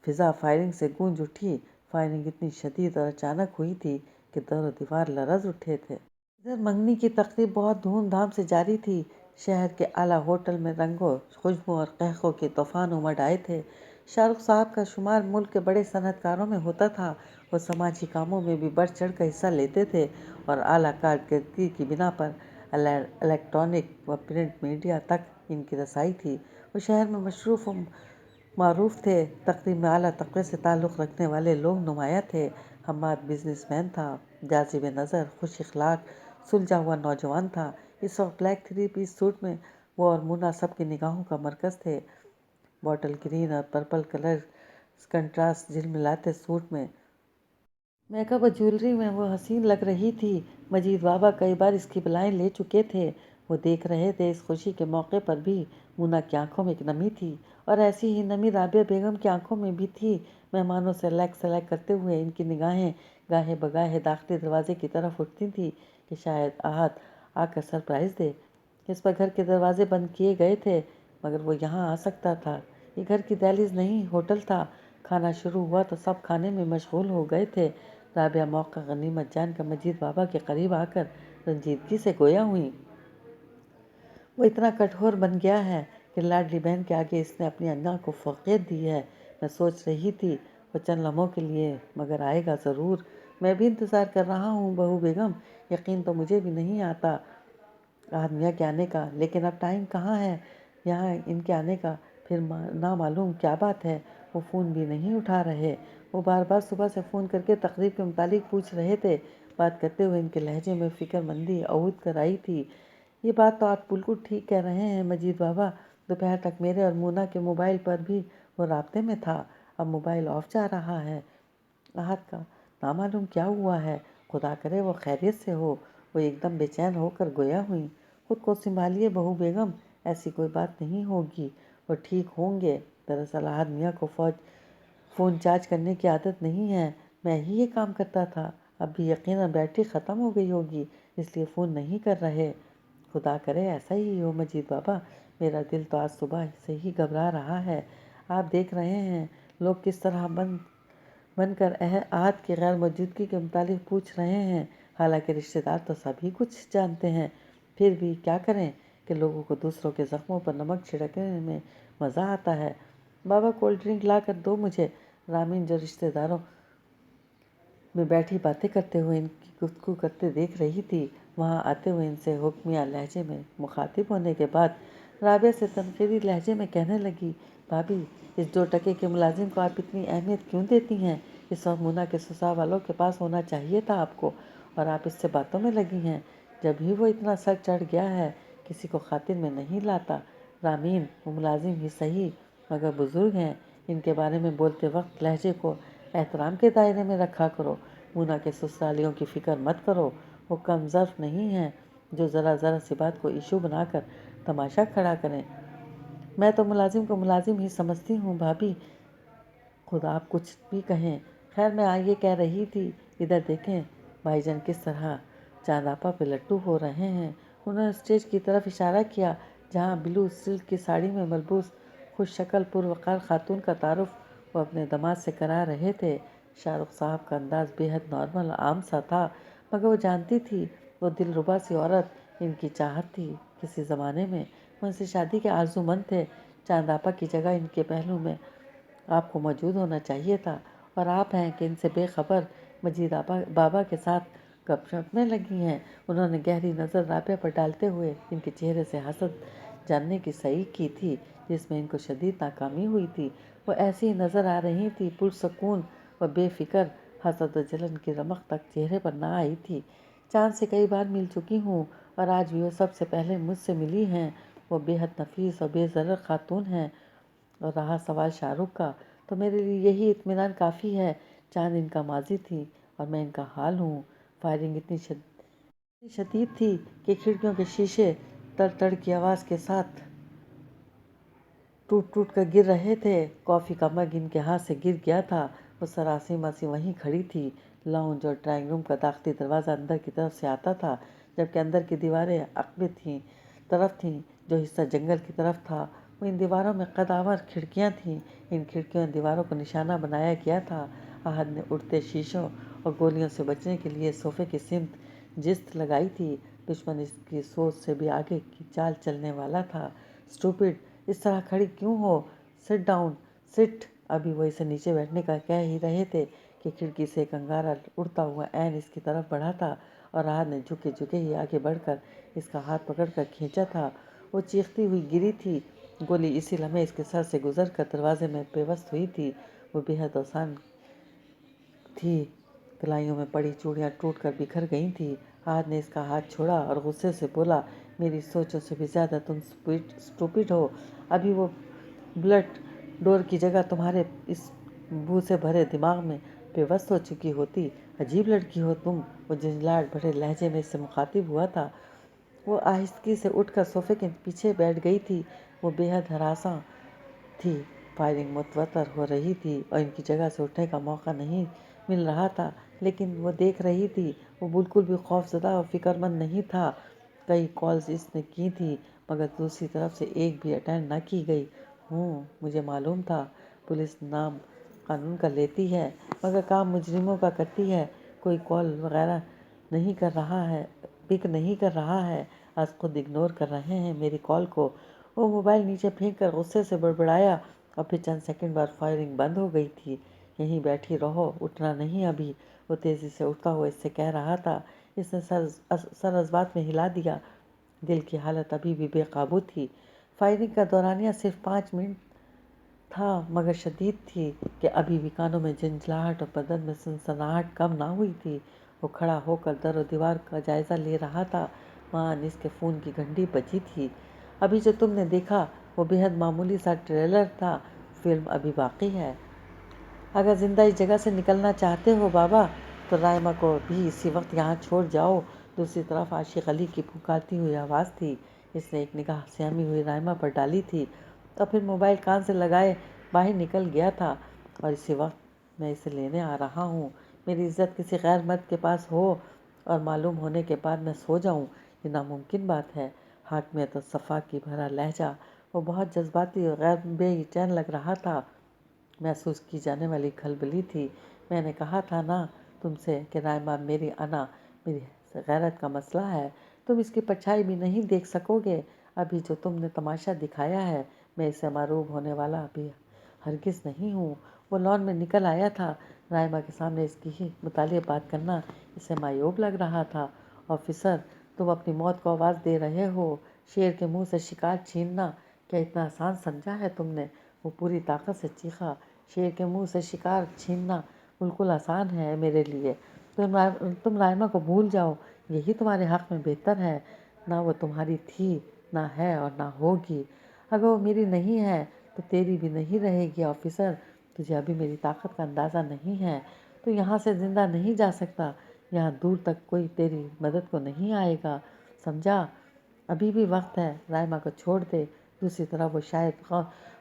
فضا فائرنگ سے گونج اٹھی۔ فائرنگ اتنی شدید اور اچانک ہوئی تھی کہ در و دیوار لرز اٹھے تھے۔ ادھر منگنی کی تقریب بہت دھوم دھام سے جاری تھی۔ شہر کے اعلیٰ ہوٹل میں رنگوں، خوشبو اور قہقہوں کے طوفان امڈ آئے تھے۔ شاہ رخ صاحب کا شمار ملک کے بڑے صنعت کاروں میں ہوتا تھا۔ وہ سماجی کاموں میں بھی بڑھ چڑھ کر حصہ لیتے تھے اور اعلیٰ کارکردگی کی بنا پر الیکٹرانک و پرنٹ میڈیا تک ان کی رسائی تھی۔ وہ شہر میں مشہور و معروف تھے۔ تقریب میں اعلیٰ طبقے سے تعلق رکھنے والے لوگ نمایاں تھے۔ حماد بزنس مین تھا، جاذب نظر، خوش اخلاق، سلجھا ہوا نوجوان تھا۔ اس وقت بلیک 3 پیس سوٹ میں وہ اور مونا سب کی نگاہوں کا مرکز تھے۔ باٹل گرین اور پرپل کلر کنٹراسٹ جھلملاتے سوٹ میں میک اپ اور جیولری میں وہ حسین لگ رہی تھی۔ مجید بابا کئی بار اس کی بلائیں لے چکے تھے۔ وہ دیکھ رہے تھے اس خوشی کے موقع پر بھی مونا کی آنکھوں میں ایک نمی تھی اور ایسی ہی نمی رابعہ بیگم کی آنکھوں میں بھی تھی۔ مہمانوں سے لیک کرتے ہوئے ان کی نگاہیں گاہے بگاہے داخلی دروازے کی طرف اٹھتی تھیں کہ شاید احد آ کر سرپرائز دے۔ اس پر گھر کے دروازے بند کیے گئے تھے، مگر وہ یہاں آ سکتا تھا۔ یہ گھر کی دہلیز نہیں، ہوٹل تھا۔ کھانا شروع ہوا تو سب کھانے میں مشغول ہو گئے تھے۔ رابعہ موقع غنیمت جان کر مجید بابا کے قریب آ کر رنجیدگی سے گویا ہوئیں۔ وہ اتنا کٹھور بن گیا ہے کہ لاڈلی بہن کے آگے اس نے اپنی انا کو فوقیت دی ہے۔ میں سوچ رہی تھی وہ چند لمحوں کے لیے مگر آئے گا ضرور۔ میں بھی انتظار کر رہا ہوں بہو بیگم، یقین تو مجھے بھی نہیں آتا احد میاں کے آنے کا، لیکن اب ٹائم کہاں ہے یہاں ان کے آنے کا؟ پھر نہ معلوم کیا بات ہے، وہ فون بھی نہیں اٹھا رہے۔ وہ بار بار صبح سے فون کر کے تقریب کے متعلق پوچھ رہے تھے۔ بات کرتے ہوئے ان کے لہجے میں فکر مندی عود کر آئی تھی۔ یہ بات تو آپ بالکل ٹھیک کہہ رہے ہیں مجید بابا، دوپہر تک میرے اور مونا کے موبائل پر بھی وہ رابطے میں تھا، اب موبائل آف جا رہا ہے۔ احد کا نامعلوم کیا ہوا ہے، خدا کرے وہ خیریت سے ہو۔ وہ ایک دم بے چین ہو کر گویا ہوئیں۔ خود کو سنبھالیے بہو بیگم، ایسی کوئی بات نہیں ہوگی، وہ ٹھیک ہوں گے۔ دراصل احد میاں کو فون چارج کرنے کی عادت نہیں ہے، میں ہی یہ کام کرتا تھا، اب بھی یقیناً بیٹری ختم ہو گئی ہوگی، اس لیے فون نہیں کر رہے۔ خدا کرے ایسا ہی ہو مجید بابا، میرا دل تو آج صبح سے ہی گھبرا رہا ہے۔ آپ دیکھ رہے ہیں لوگ کس طرح بن کر احد کی غیر موجودگی کے متعلق پوچھ رہے ہیں، حالانکہ رشتہ دار تو سبھی کچھ جانتے ہیں، پھر بھی کیا کریں کہ لوگوں کو دوسروں کے زخموں پر نمک چھڑکنے میں مزہ آتا ہے۔ بابا کولڈ ڈرنک لا کر دو مجھے۔ رامین جو رشتہ داروں میں بیٹھی باتیں کرتے ہوئے ان کی گفتگو کرتے دیکھ رہی تھی، وہاں آتے ہوئے ان سے حکمیہ لہجے میں مخاطب ہونے کے بعد رابعہ سے تنقیدی لہجے میں کہنے لگی، بھابھی اس 2 ٹکے کے ملازم کو آپ اتنی اہمیت کیوں دیتی ہیں؟ اس وقت مونا کے سسرال والوں کے پاس ہونا چاہیے تھا آپ کو، اور آپ اس سے باتوں میں لگی ہیں۔ جب ہی وہ اتنا سر چڑھ گیا ہے کسی کو خاطر میں نہیں لاتا۔ رامین وہ ملازم ہی صحیح مگر بزرگ ہیں، ان کے بارے میں بولتے وقت لہجے کو احترام کے دائرے میں رکھا کرو۔ مونا کے سسرالیوں کی فکر مت کرو، وہ کم ظرف نہیں ہیں جو ذرا سی بات کو ایشو بنا کر تماشا کھڑا کریں۔ میں تو ملازم کو ملازم ہی سمجھتی ہوں بھابھی، خدا آپ کچھ بھی کہیں۔ خیر میں یہ کہہ رہی تھی، ادھر دیکھیں بھائی جان کس طرح چاند آپا پہ لٹو ہو رہے ہیں۔ انہوں نے اسٹیج کی طرف اشارہ کیا جہاں بلو سلک کی ساڑی میں ملبوس خوش شکل پروقار خاتون کا تعارف وہ اپنے داماد سے کرا رہے تھے۔ شاہ رخ صاحب کا انداز بے حد نارمل عام سا تھا، مگر وہ جانتی تھی وہ دلربا سی عورت ان کی چاہت تھی۔ کسی زمانے میں وہ ان سے شادی کے آرزو مند تھے۔ چاند آپا کی جگہ ان کے پہلو میں آپ کو موجود ہونا چاہیے تھا، اور آپ ہیں کہ ان سے بے خبر مجید بابا کے ساتھ گپ شپ میں لگی ہیں۔ انہوں نے گہری نظر رابعہ پر ڈالتے ہوئے ان کے چہرے سے حسد جاننے کی صحیح کی تھی جس میں ان کو شدید ناکامی ہوئی تھی۔ وہ ایسی ہی نظر آ رہی تھی، پرسکون و بے فکر۔ حسد و جلن کی رمق تک چہرے پر نہ آئی تھی۔ چاند سے کئی بار مل چکی ہوں اور آج بھی وہ سب سے پہلے مجھ سے ملی ہیں۔ وہ بے حد نفیس اور بے ضرر خاتون ہیں۔ اور رہا سوال شاہ رخ کا، تو میرے لیے یہی اطمینان کافی ہے، چاند ان کا ماضی تھی اور میں ان کا حال ہوں۔ فائرنگ اتنی شدید تھی کہ کھڑکیوں کے شیشے تڑ تڑ کی آواز کے ساتھ ٹوٹ ٹوٹ کر گر رہے تھے۔ کافی کا مگ ان کے ہاتھ سے گر گیا تھا۔ وہ سراسیمہ ماسی وہیں کھڑی تھی۔ لاؤنج اور ڈرائنگ روم کا داخلی دروازہ اندر کی طرف سے آتا تھا، جبکہ اندر کی دیواریں عقب طرف تھیں، جو حصہ جنگل کی طرف تھا۔ وہ ان دیواروں میں قد آور کھڑکیاں تھیں۔ ان کھڑکیوں اور دیواروں کو نشانہ بنایا گیا تھا۔ احد نے اڑتے شیشوں اور گولیوں سے بچنے کے لیے صوفے کی سمت جست لگائی تھی۔ دشمن اس کی سوچ سے بھی آگے کی چال چلنے والا تھا۔ اسٹوپڈ، اس طرح کھڑی کیوں ہو؟ سٹ ڈاؤن، سٹ۔ ابھی وہ اسے نیچے بیٹھنے کا کہہ ہی رہے تھے کہ کھڑکی سے ایک انگارہ اڑتا ہوا عین اس کی طرف بڑھا تھا، اور احد نے جھکے جھکے ہی آگے بڑھ کر اس کا ہاتھ پکڑ کر کھینچا تھا۔ وہ چیختی ہوئی گری تھی۔ گولی اسی لمحے اس کے سر سے گزر کر دروازے میں پیوست ہوئی تھی۔ وہ بے حد آسان تھی، کلائیوں میں پڑی چوڑیاں ٹوٹ کر بکھر گئی تھیں۔ احد نے اس کا ہاتھ چھوڑا اور غصے سے بولا، میری سوچوں سے بھی زیادہ تم اسٹوپڈ ہو۔ ابھی وہ بلٹ ڈور کی جگہ تمہارے اس بو سے بھرے دماغ میں پیوست ہو چکی ہوتی۔ عجیب لڑکی ہو تم۔ وہ جھنجھلاہٹ بھرے لہجے میں اس سے مخاطب ہوا تھا۔ وہ آہستگی سے اٹھ کر صوفے کے پیچھے بیٹھ گئی تھی۔ وہ بے حد ہراساں تھی۔ فائرنگ متواتر ہو رہی تھی اور ان کی جگہ سے اٹھنے کا موقع نہیں مل رہا تھا، لیکن وہ دیکھ رہی تھی۔ وہ بالکل بھی خوف زدہ اور فکر مند نہیں تھا۔ کئی کالز اس نے کی تھیں، مگر دوسری طرف سے ایک بھی اٹینڈ نہ کی گئی۔ مجھے معلوم تھا، پولیس نام قانون کا لیتی ہے مگر کام مجرموں کا کرتی ہے۔ کوئی کال وغیرہ نہیں کر رہا ہے، پک نہیں کر رہا ہے۔ آج خود اگنور کر رہے ہیں میری کال کو۔ وہ موبائل نیچے پھینک کر غصے سے بڑبڑایا، اور پھر چند سیکنڈ بعد فائرنگ بند ہو گئی تھی۔ یہیں بیٹھی رہو، اٹھنا نہیں ابھی، وہ تیزی سے اٹھتا ہوا اس سے کہہ رہا تھا۔ اس نے سر ازبات میں ہلا دیا۔ دل کی حالت ابھی بھی بے قابو تھی۔ فائرنگ کا دورانیہ صرف 5 منٹ تھا، مگر شدید تھی کہ ابھی بھی کانوں میں جھنجھلاہٹ اور بدن میں سنسناہٹ کم نہ ہوئی تھی۔ وہ کھڑا ہو کر در و دیوار کا جائزہ لے رہا تھا۔ وہاں انیس کے فون کی گھنٹی بجی تھی۔ ابھی جو تم نے دیکھا وہ بے حد معمولی سا ٹریلر تھا، فلم ابھی باقی ہے۔ اگر زندہ اس جگہ سے نکلنا چاہتے ہو بابا، تو رائمہ کو بھی اسی وقت یہاں چھوڑ جاؤ۔ دوسری طرف عاشق علی کی پکارتی ہوئی آواز تھی۔ اس نے ایک نگاہ سہمی ہوئی رائمہ پر ڈالی تھی اور پھر موبائل کان سے لگائے باہر نکل گیا تھا۔ اور اسی وقت میں اسے لینے آ رہا ہوں۔ میری عزت کسی غیر مرد کے پاس ہو اور معلوم ہونے کے بعد میں سو جاؤں، یہ ناممکن بات ہے۔ حاکمیت اور صفا کی بھرا لہجہ، وہ بہت جذباتی اور غیر بے چین لگ رہا تھا۔ محسوس کی جانے والی کھلبلی تھی۔ میں نے کہا تھا نا تم سے کہ رائمہ میری انا، میری غیرت کا مسئلہ ہے۔ تم اس کی پرچھائی بھی نہیں دیکھ سکو گے۔ ابھی جو تم نے تماشا دکھایا ہے، میں اس سے معروب ہونے والا بھی ہرگز نہیں ہوں۔ وہ لان میں نکل آیا تھا۔ رائمہ کے سامنے اس کی ہی متعلق بات کرنا اسے معیوب لگ رہا تھا۔ آفیسر، تم اپنی موت کو آواز دے رہے ہو۔ شیر کے منہ سے شکار چھیننا کیا اتنا آسان سمجھا ہے تم نے؟ وہ پوری طاقت سے چیخا، شیر کے منہ سے شکار چھیننا بالکل آسان ہے میرے لیے۔ تم رائمہ کو بھول جاؤ، یہی تمہارے حق میں بہتر ہے۔ نہ وہ تمہاری تھی، نہ ہے اور نہ ہوگی۔ اگر وہ میری نہیں ہے تو تیری بھی نہیں رہے گی آفیسر۔ تجھے ابھی میری طاقت کا اندازہ نہیں ہے۔ تو یہاں سے زندہ نہیں جا سکتا۔ یہاں دور تک کوئی تیری مدد کو نہیں آئے گا، سمجھا؟ ابھی بھی وقت ہے، رائمہ کو چھوڑ دے۔ دوسری طرف وہ شاید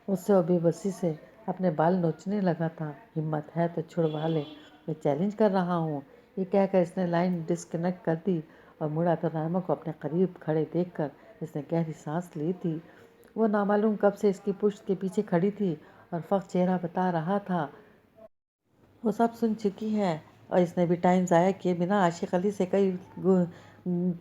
غصے اور بے بسی سے اپنے بال نوچنے لگا تھا۔ ہمت ہے تو چھڑوا لے، میں چیلنج کر رہا ہوں۔ یہ کہہ کر اس نے لائن ڈسکنیکٹ کر دی اور مڑا تو رائمہ کو اپنے قریب کھڑے دیکھ کر اس نے گہری سانس لی تھی۔ وہ نامعلوم کب سے اس کی پشت کے پیچھے کھڑی تھی اور فقط چہرہ بتا رہا تھا۔ وہ سب سن چکی ہے اور اس نے بھی ٹائم ضائع کیے بنا عاشق علی سے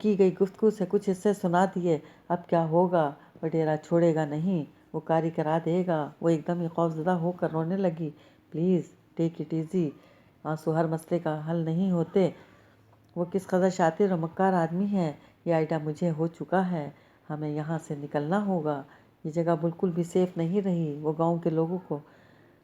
کی گئی گفتگو سے کچھ حصے سنا دیے۔ اب کیا ہوگا؟ وہ ڈیرا چھوڑے گا نہیں، وہ کاری کرا دے گا۔ وہ ایک دم ہی خوفزدہ ہو کر رونے لگی۔ پلیز ٹیک اٹ ایزی، آنسو ہر مسئلے کا حل نہیں ہوتے۔ وہ کس قدر شاطر اور مکار آدمی ہے یہ آئیڈیا مجھے ہو چکا ہے۔ ہمیں یہاں سے نکلنا ہوگا۔ یہ جگہ بالکل بھی سیف نہیں رہی۔ وہ گاؤں کے لوگوں کو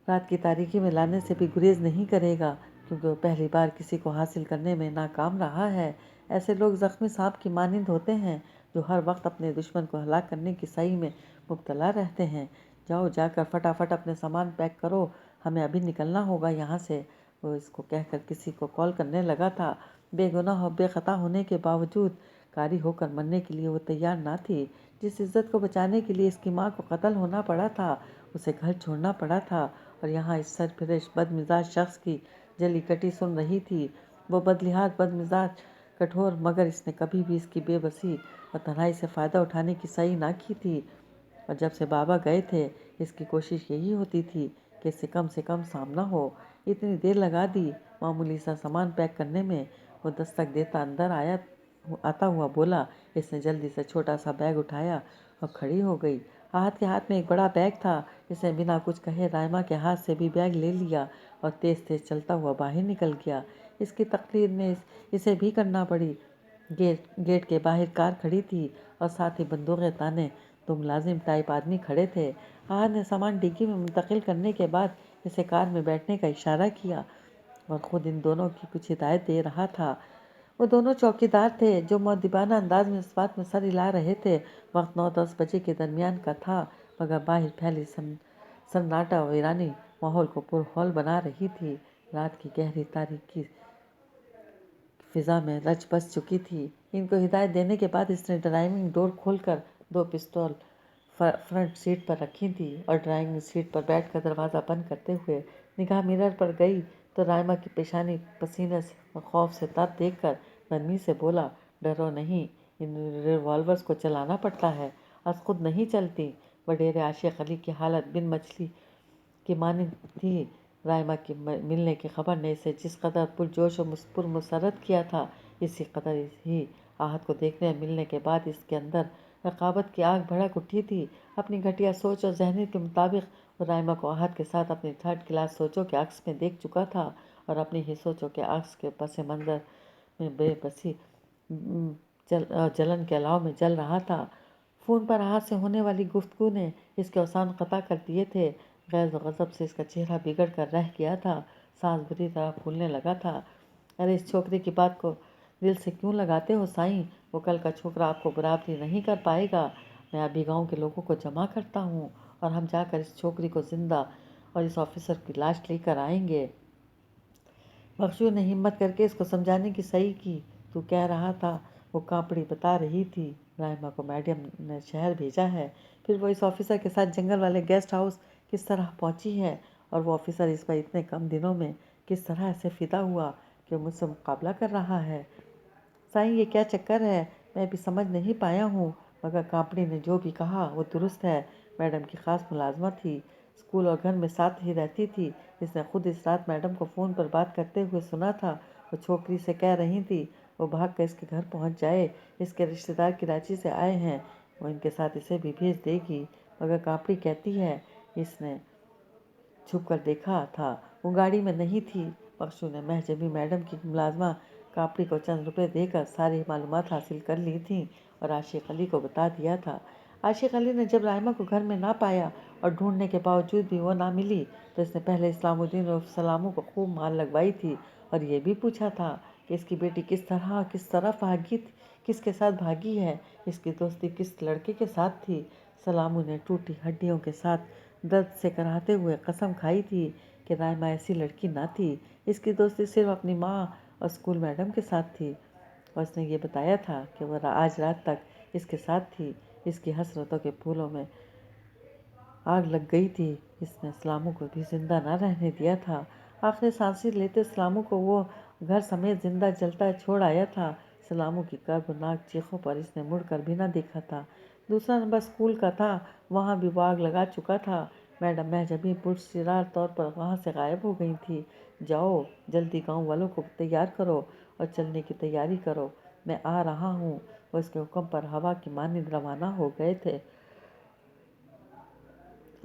رات کی تاریکی میں لانے سے بھی گریز نہیں کرے گا، کیونکہ وہ پہلی بار کسی کو حاصل کرنے میں ناکام رہا ہے۔ ایسے لوگ زخمی سانپ کی مانند ہوتے ہیں جو ہر وقت اپنے دشمن کو ہلاک کرنے کی سعی میں مبتلا رہتے ہیں۔ جاؤ، جا کر فٹافٹ اپنے سامان پیک کرو، ہمیں ابھی نکلنا ہوگا یہاں سے۔ وہ اس کو کہہ کر کسی کو کال کرنے لگا تھا۔ بے گناہ اور بے خطا ہونے کے باوجود کاری ہو کر مرنے کے لیے وہ تیار نہ تھی۔ جس عزت کو بچانے کے لیے اس کی ماں کو قتل ہونا پڑا تھا، اسے گھر چھوڑنا پڑا تھا، اور یہاں اس سرفرش بد مزاج شخص کی جلی کٹی سن رہی تھی۔ وہ بدلحاظ، بد مزاج، کٹھور، مگر اس نے کبھی بھی اس کی بے بسی اور تنہائی سے فائدہ اٹھانے کی سعی نہ کی تھی۔ اور جب سے بابا گئے تھے اس کی کوشش یہی ہوتی تھی کہ اس سے کم سامنا ہو۔ اتنی دیر لگا دی معمولی سا سامان پیک کرنے میں۔ وہ دستک دیتا اندر آتا ہوا بولا۔ اس نے جلدی سے چھوٹا سا بیگ اٹھایا اور کھڑی ہو گئی۔ آہت کے ہاتھ میں ایک بڑا بیگ تھا۔ اس نے بنا کچھ کہے رائما کے ہاتھ سے بھی بیگ لے لیا اور تیز تیز چلتا ہوا باہر نکل گیا۔ اس کی تقریر میں اسے بھی کرنا پڑی۔ گیٹ کے باہر کار کھڑی تھی اور ساتھ ہی بندوقیں تانے دو ملازم ٹائپ آدمی کھڑے تھے۔ آہت نے سامان ڈگی میں منتقل کرنے کے بعد اسے کار میں بیٹھنے کا اشارہ کیا اور خود ان دونوں کی کچھ ہدایت دے رہا تھا۔ وہ دونوں چوکیدار تھے جو مؤدبانہ انداز میں اس بات میں سر ہلا رہے تھے۔ وقت 9-10 بجے کے درمیان کا تھا، مگر باہر پھیلی سناٹا ویرانی ماحول کو پرہول بنا رہی تھی۔ رات کی گہری تاریکی فضا میں رچ بس چکی تھی۔ ان کو ہدایت دینے کے بعد اس نے ڈرائیونگ ڈور کھول کر 2 پستول فرنٹ سیٹ پر رکھی تھی اور ڈرائیونگ سیٹ پر بیٹھ کر دروازہ بند کرتے ہوئے نگاہ مرر پر گئی تو رائما کی پیشانی پسینے اور خوف سے تر دیکھ کر نرمی سے بولا، ڈرو نہیں، ان ریوالورز کو چلانا پڑتا ہے، آج خود نہیں چلتی۔ وڈیرے عاشق علی کی حالت بن مچھلی کی مانند تھی۔ رائما کی ملنے کی خبر نے اسے جس قدر پرجوش و پرمسرت کیا تھا، اسی قدر ہی آہت کو دیکھنے اور ملنے کے بعد اس کے اندر رقابت کی آگ بھڑک اٹھی تھی۔ اپنی گھٹیا سوچ اور ذہنیت کے مطابق وہ رائما کو آہت کے ساتھ اپنی 3rd کلاس سوچوں کے عکس میں دیکھ چکا تھا اور اپنی ہی سوچوں کے عکس کے پس منظر میں بے بسی جلن کے الاؤ میں جل رہا تھا۔ فون پر آہت سے ہونے والی گفتگو نے اس کے اوسان قطع کر دیے تھے۔ غیظ و غضب سے اس کا چہرہ بگڑ کر رہ گیا تھا، سانس بری طرح پھولنے لگا تھا۔ ارے اس چھوکری کی بات کو دل سے کیوں لگاتے ہو سائیں؟ وہ کل کا چھوکرا آپ کو برابری نہیں کر پائے گا۔ میں ابھی گاؤں کے لوگوں کو جمع کرتا ہوں اور ہم جا کر اس چھوکری کو زندہ اور اس آفیسر کی لاش لے کر آئیں گے۔ بخشو نے ہمت کر کے اس کو سمجھانے کی سعی کی۔ تو کہہ رہا تھا، وہ کانپڑی بتا رہی تھی، رائما کو میڈم نے شہر بھیجا ہے۔ پھر وہ اس آفیسر کے ساتھ جنگل والے گیسٹ ہاؤس کس طرح پہنچی ہے، اور وہ آفیسر اس پر اتنے کم دنوں میں کس طرح ایسے فدا ہوا کہ مجھ سے مقابلہ کر رہا ہے۔ سائیں یہ کیا چکر ہے، میں بھی سمجھ نہیں پایا ہوں، مگر کانپڑی نے جو بھی کہا وہ درست ہے۔ میڈم کی خاص ملازمت تھی، اسکول اور گھر میں ساتھ ہی رہتی تھی۔ اس نے خود اس رات میڈم کو فون پر بات کرتے ہوئے سنا تھا۔ وہ چھوکری سے کہہ رہی تھی وہ بھاگ کر اس کے گھر پہنچ جائے، اس کے رشتہ دار کراچی سے آئے ہیں، وہ ان کے ساتھ اسے بھی بھیج دے گی۔ مگر کانپڑی کہتی ہے، اس نے چھپ کر دیکھا تھا وہ گاڑی میں نہیں تھی۔ بخشو نے مہجبی میڈم کی ملازمہ کانپڑی کو چند روپے دے کر ساری معلومات حاصل کر لی تھیں اور عاشق علی کو بتا دیا تھا۔ عاشق علی نے جب رائما کو گھر میں نہ پایا اور ڈھونڈنے کے باوجود بھی وہ نہ ملی تو اس نے پہلے اسلام الدین عرف سلامو کو خوب مار لگوائی تھی اور یہ بھی پوچھا تھا کہ اس کی بیٹی کس طرح اور کس طرف کس کے ساتھ بھاگی ہے، اس کی دوستی کس لڑکے کے ساتھ تھی۔ سلامو نے ٹوٹی ہڈیوں کے ساتھ درد سے کراہتے ہوئے قسم کھائی تھی کہ رائما ایسی لڑکی نہ تھی، اس کی دوستی صرف اپنی ماں اور اسکول میڈم کے ساتھ تھی، اور اس نے یہ بتایا تھا کہ وہ آج رات تک اس کے ساتھ تھی۔ اس کی حسرتوں کے پھولوں میں آگ لگ گئی تھی، اس نے سلامو کو بھی زندہ نہ رہنے دیا تھا۔ آخری سانسیں لیتے سلامو کو وہ گھر سمیت زندہ جلتا چھوڑ آیا تھا۔ سلامو کی کربناک چیخوں پر اس نے مڑ کر بھی نہ دیکھا تھا۔ دوسرا نمبر اسکول کا تھا، وہاں بھی وہ آگ لگا چکا تھا۔ میڈم مہجبی پرسرار طور پر وہاں سے غائب ہو گئی تھی۔ جاؤ جلدی گاؤں والوں کو تیار کرو اور چلنے کی تیاری کرو، میں آ رہا ہوں۔ وہ اس کے حکم پر ہوا کی مانند روانہ ہو گئے تھے۔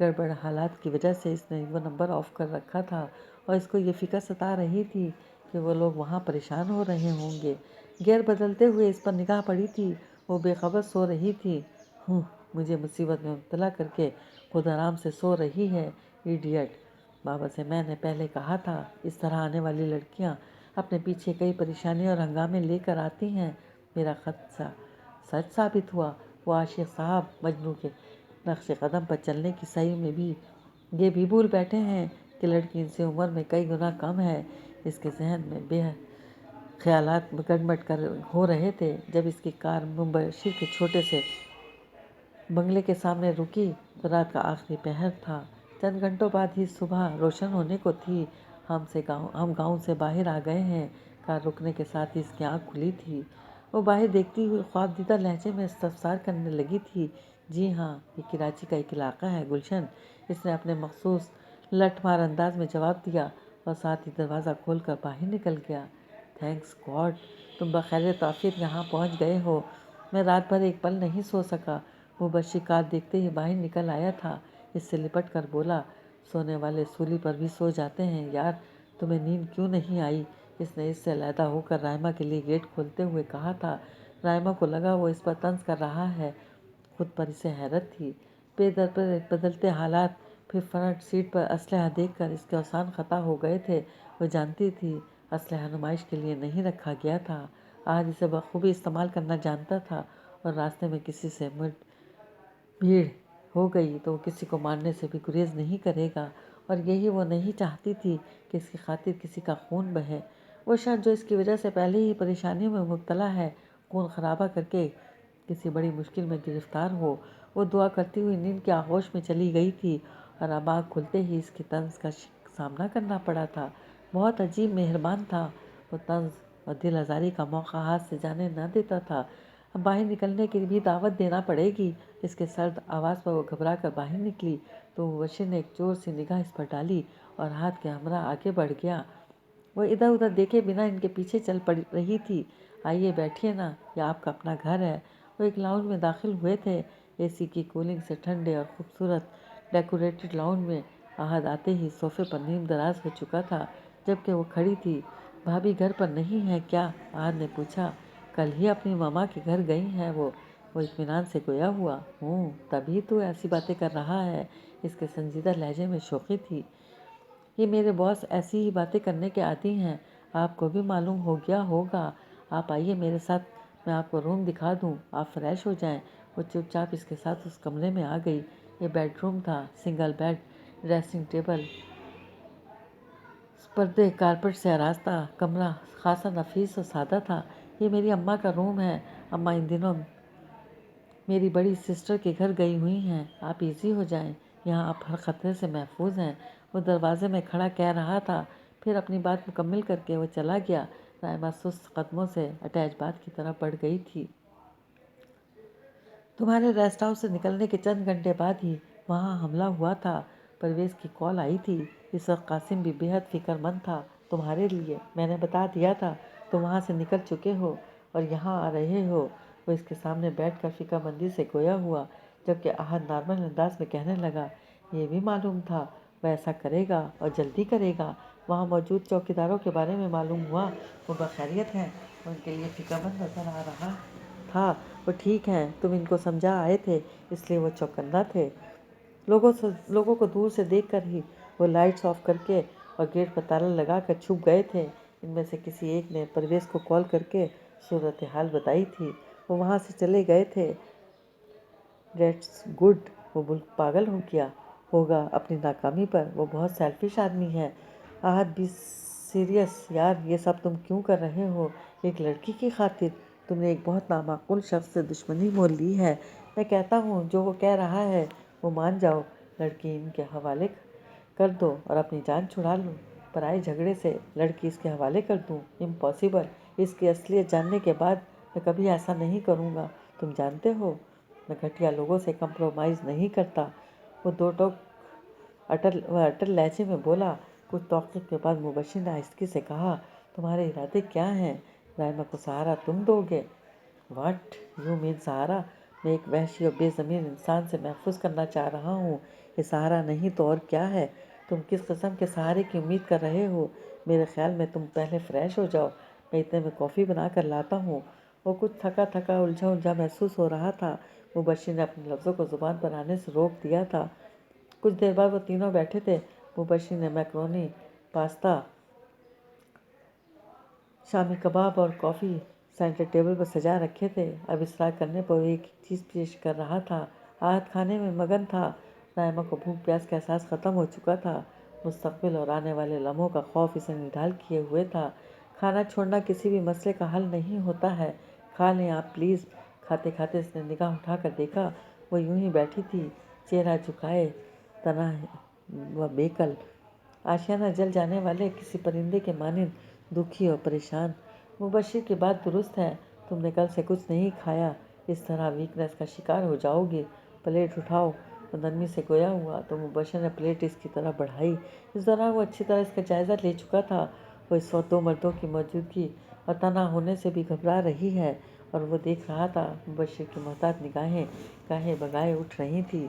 گڑبڑ حالات کی وجہ سے اس نے وہ نمبر آف کر رکھا تھا اور اس کو یہ فکر ستا رہی تھی کہ وہ لوگ وہاں پریشان ہو رہے ہوں گے۔ گیئر بدلتے ہوئے اس پر نگاہ پڑی تھی، وہ بے خبر سو رہی تھی۔ مجھے مصیبت میں مبتلا کر کے خود آرام سے سو رہی ہے، ایڈیٹ۔ بابا سے میں نے پہلے کہا تھا، اس طرح آنے والی لڑکیاں اپنے پیچھے کئی پریشانیاں اور ہنگامے لے کر آتی ہیں۔ میرا خدشہ سچ ثابت ہوا۔ وہ عاشق صاحب مجنوں کے نقش قدم پر چلنے کی سعی میں بھی یہ بھی بھول بیٹھے ہیں کہ لڑکی ان سے عمر میں کئی گنا کم ہے۔ اس کے ذہن میں بے خیالات گڑمٹ کر ہو رہے تھے جب اس کی کار مبشر کے چھوٹے سے بنگلے کے سامنے رکی تو رات کا آخری پہر تھا۔ چند گھنٹوں بعد ہی صبح روشن ہونے کو تھی۔ ہم گاؤں سے باہر آ گئے ہیں۔ کار رکنے کے ساتھ ہی اس کی آنکھ کھلی تھی۔ وہ باہر دیکھتی ہوئی خواب دیدہ لہجے میں استفسار کرنے لگی تھی۔ جی ہاں، یہ کراچی کا ایک علاقہ ہے گلشن، اس نے اپنے مخصوص لٹ مار انداز میں جواب دیا اور ساتھ ہی دروازہ کھول کر باہر نکل گیا۔ تھینکس گاڈ تم بخیر وعافیت یہاں پہنچ گئے ہو۔ میں رات بھر ایک پل نہیں سو سکا۔ مبشر کار دیکھتے ہی باہر نکل آیا تھا۔ اس سے لپٹ کر بولا، سونے والے سولی پر بھی سو جاتے ہیں یار، تمہیں نیند کیوں نہیں آئی؟ اس نے اس سے علیحدہ ہو کر رائمہ کے لیے گیٹ کھولتے ہوئے کہا تھا۔ رائمہ کو لگا وہ اس پر طنز کر رہا ہے۔ خود پر اسے حیرت تھی۔ پے در پہ بدلتے حالات، پھر فرنٹ سیٹ پر اسلحہ دیکھ کر اس کے اوزان خطا ہو گئے تھے۔ وہ جانتی تھی اسلحہ نمائش کے لیے نہیں رکھا گیا تھا، آج اسے بخوبی استعمال کرنا جانتا تھا، اور راستے میں کسی سے بھیڑ ہو گئی تو وہ کسی کو مارنے سے بھی گریز نہیں کرے گا، اور یہی وہ نہیں چاہتی تھی کہ اس کی خاطر کسی کا خون بہے۔ وہ شخص جو اس کی وجہ سے پہلے ہی پریشانیوں میں مبتلا ہے، خون خرابہ کر کے کسی بڑی مشکل میں گرفتار ہو۔ وہ دعا کرتی ہوئی نیند کے آغوش میں چلی گئی تھی، اور اب آنکھ کھلتے ہی اس کی طنز کا سامنا کرنا پڑا تھا۔ بہت عجیب مہربان تھا۔ وہ طنز اور دل آزاری کا موقع ہاتھ سے جانے نہ دیتا تھا۔ اب باہر نکلنے کی بھی دعوت دینا پڑے گی۔ اس کے سرد آواز پر وہ گھبرا کر باہر نکلی تو مبشر نے ایک چور سی نگاہ اس پر ڈالی اور ہاتھ کے ہمراہ آگے بڑھ گیا۔ وہ ادھر ادھر دیکھے بنا ان کے پیچھے چل پڑ رہی تھی۔ آئیے بیٹھیے نا، یہ آپ کا اپنا گھر ہے۔ وہ ایک لاؤنج میں داخل ہوئے تھے۔ اے سی کی کولنگ سے ٹھنڈے اور خوبصورت ڈیکوریٹڈ لاؤنج میں احد آتے ہی صوفے پر نیم دراز ہو چکا تھا، جبکہ وہ کھڑی تھی۔ بھابھی گھر پر نہیں ہے کیا؟ احد نے پوچھا۔ کل ہی اپنی ماما کے گھر گئی ہیں وہ اطمینان سے گویا ہوا۔ تبھی تو ایسی باتیں کر رہا ہے۔ اس کے سنجیدہ لہجے میں شوخی تھی۔ یہ میرے باس ایسی ہی باتیں کرنے کے عادی ہیں، آپ کو بھی معلوم ہو گیا ہوگا۔ آپ آئیے میرے ساتھ، میں آپ کو روم دکھا دوں، آپ فریش ہو جائیں۔ وہ چپ چاپ اس کے ساتھ اس کمرے میں آ گئی۔ یہ بیڈ روم تھا، سنگل بیڈ، ڈریسنگ ٹیبل، پردے کارپٹ سے آراستہ کمرہ خاصا نفیس اور سادہ تھا۔ یہ میری اماں کا روم ہے۔ اماں ان دنوں میری بڑی سسٹر کے گھر گئی ہوئی ہیں، آپ ایزی ہو جائیں، یہاں آپ ہر خطرے سے محفوظ ہیں۔ وہ دروازے میں کھڑا کہہ رہا تھا، پھر اپنی بات مکمل کر کے وہ چلا گیا۔ رائمہ سست قدموں سے اٹیچ باتھ کی طرف بڑھ گئی تھی۔ تمہارے ریسٹ ہاؤس سے نکلنے کے چند گھنٹے بعد ہی وہاں حملہ ہوا تھا۔ پرویز کی کال آئی تھی۔ اس وقت قاسم بھی بے حد فکر مند تھا تمہارے لیے۔ میں نے بتا دیا تھا تم وہاں سے نکل چکے ہو اور یہاں آ رہے ہو۔ وہ اس کے سامنے بیٹھ کر فکر مندی سے گویا ہوا، جبکہ احد نارمل انداز میں کہنے لگا، یہ بھی معلوم تھا وہ ایسا کرے گا اور جلدی کرے گا۔ وہاں موجود چوکیداروں کے بارے میں معلوم ہوا، وہ بخیریت ہیں، ان کے لیے فکر مند نظر آ رہا تھا۔ وہ ٹھیک ہیں، تم ان کو سمجھا آئے تھے، اس لیے وہ چوکندہ تھے۔ لوگوں کو دور سے دیکھ کر ہی وہ لائٹس آف کر کے اور گیٹ پر تالا لگا کر چھپ گئے تھے۔ ان میں سے کسی ایک نے پرویز کو کال کر کے صورتحال بتائی تھی۔ وہ وہاں سے چلے گئے تھے۔ That's good. وہ ملک پاگل ہو گیا ہوگا اپنی ناکامی پر، وہ بہت سیلفش آدمی ہے۔ احد بی سیریس یار، یہ سب تم کیوں کر رہے ہو؟ ایک لڑکی کی خاطر تم نے ایک بہت نامعقول شخص سے دشمنی مول لی ہے۔ میں کہتا ہوں جو وہ کہہ رہا ہے وہ مان جاؤ، لڑکی ان کے حوالے کر دو اور اپنی جان چھڑا لو۔ پرائے جھگڑے سے لڑکی اس کے حوالے کر دوں؟ امپاسبل۔ اس کی اصلیت جاننے کے بعد میں کبھی ایسا نہیں کروں گا۔ تم جانتے ہو میں گھٹیا لوگوں سے کمپرومائز نہیں کرتا۔ وہ دو ٹوک اٹل لہجے میں بولا۔ کچھ توقف کے بعد مبشر نے آہستگی سے کہا، تمہارے ارادے کیا ہیں؟ رائمہ کو سہارا تم دو گے؟ واٹ یو مین سہارا؟ میں ایک وحشی اور بے ضمیر انسان سے محفوظ کرنا چاہ رہا ہوں۔ یہ سہارا نہیں تو اور کیا ہے؟ تم کس قسم کے سہارے کی امید کر رہے ہو؟ میرے خیال میں تم پہلے فریش ہو جاؤ، میں اتنے میں کافی بنا کر لاتا ہوں۔ وہ کچھ تھکا تھکا الجھا محسوس ہو رہا تھا۔ مبشر نے اپنے لفظوں کو زبان پر آنے سے روک دیا تھا۔ کچھ دیر بعد وہ تینوں بیٹھے تھے۔ مبشر نے میکرونی، پاستا، شامی کباب اور کافی سینٹر ٹیبل پر سجا رکھے تھے۔ اب اصرار کرنے پر وہ ایک چیز پیش کر رہا تھا۔ آہت کھانے میں مگن تھا۔ رائما کو بھوک پیاس کا احساس ختم ہو چکا تھا۔ مستقبل اور آنے والے لمحوں کا خوف اسے نڈھال کیے ہوئے تھا۔ کھانا چھوڑنا کسی بھی مسئلے کا حل نہیں ہوتا ہے۔ کھا لیں آپ پلیز۔ کھاتے کھاتے اس نے نگاہ اٹھا کر دیکھا، وہ یوں ہی بیٹھی تھی، چہرہ جھکائے، تنہا و بے کل، آشیانہ جل جانے والے کسی پرندے کے مانند دکھی اور پریشان۔ مبشر کی بات درست ہے، تم نے کل سے کچھ نہیں کھایا، اس طرح ویکنس کا شکار ہو جاؤ گے۔ پلیٹ اٹھاؤ۔ وہ نرمی سے گویا ہوا تو مبشر نے پلیٹ اس کی طرف بڑھائی۔ اس دوران وہ اچھی طرح اس کا جائزہ لے چکا تھا۔ وہ اس وقت دو مردوں کی موجودگی اور تنہا ہونے سے بھی گھبرا رہی ہے، اور وہ دیکھ رہا تھا مبشر کی محتاط نگاہیں گاہے بگاہے اٹھ رہی تھیں۔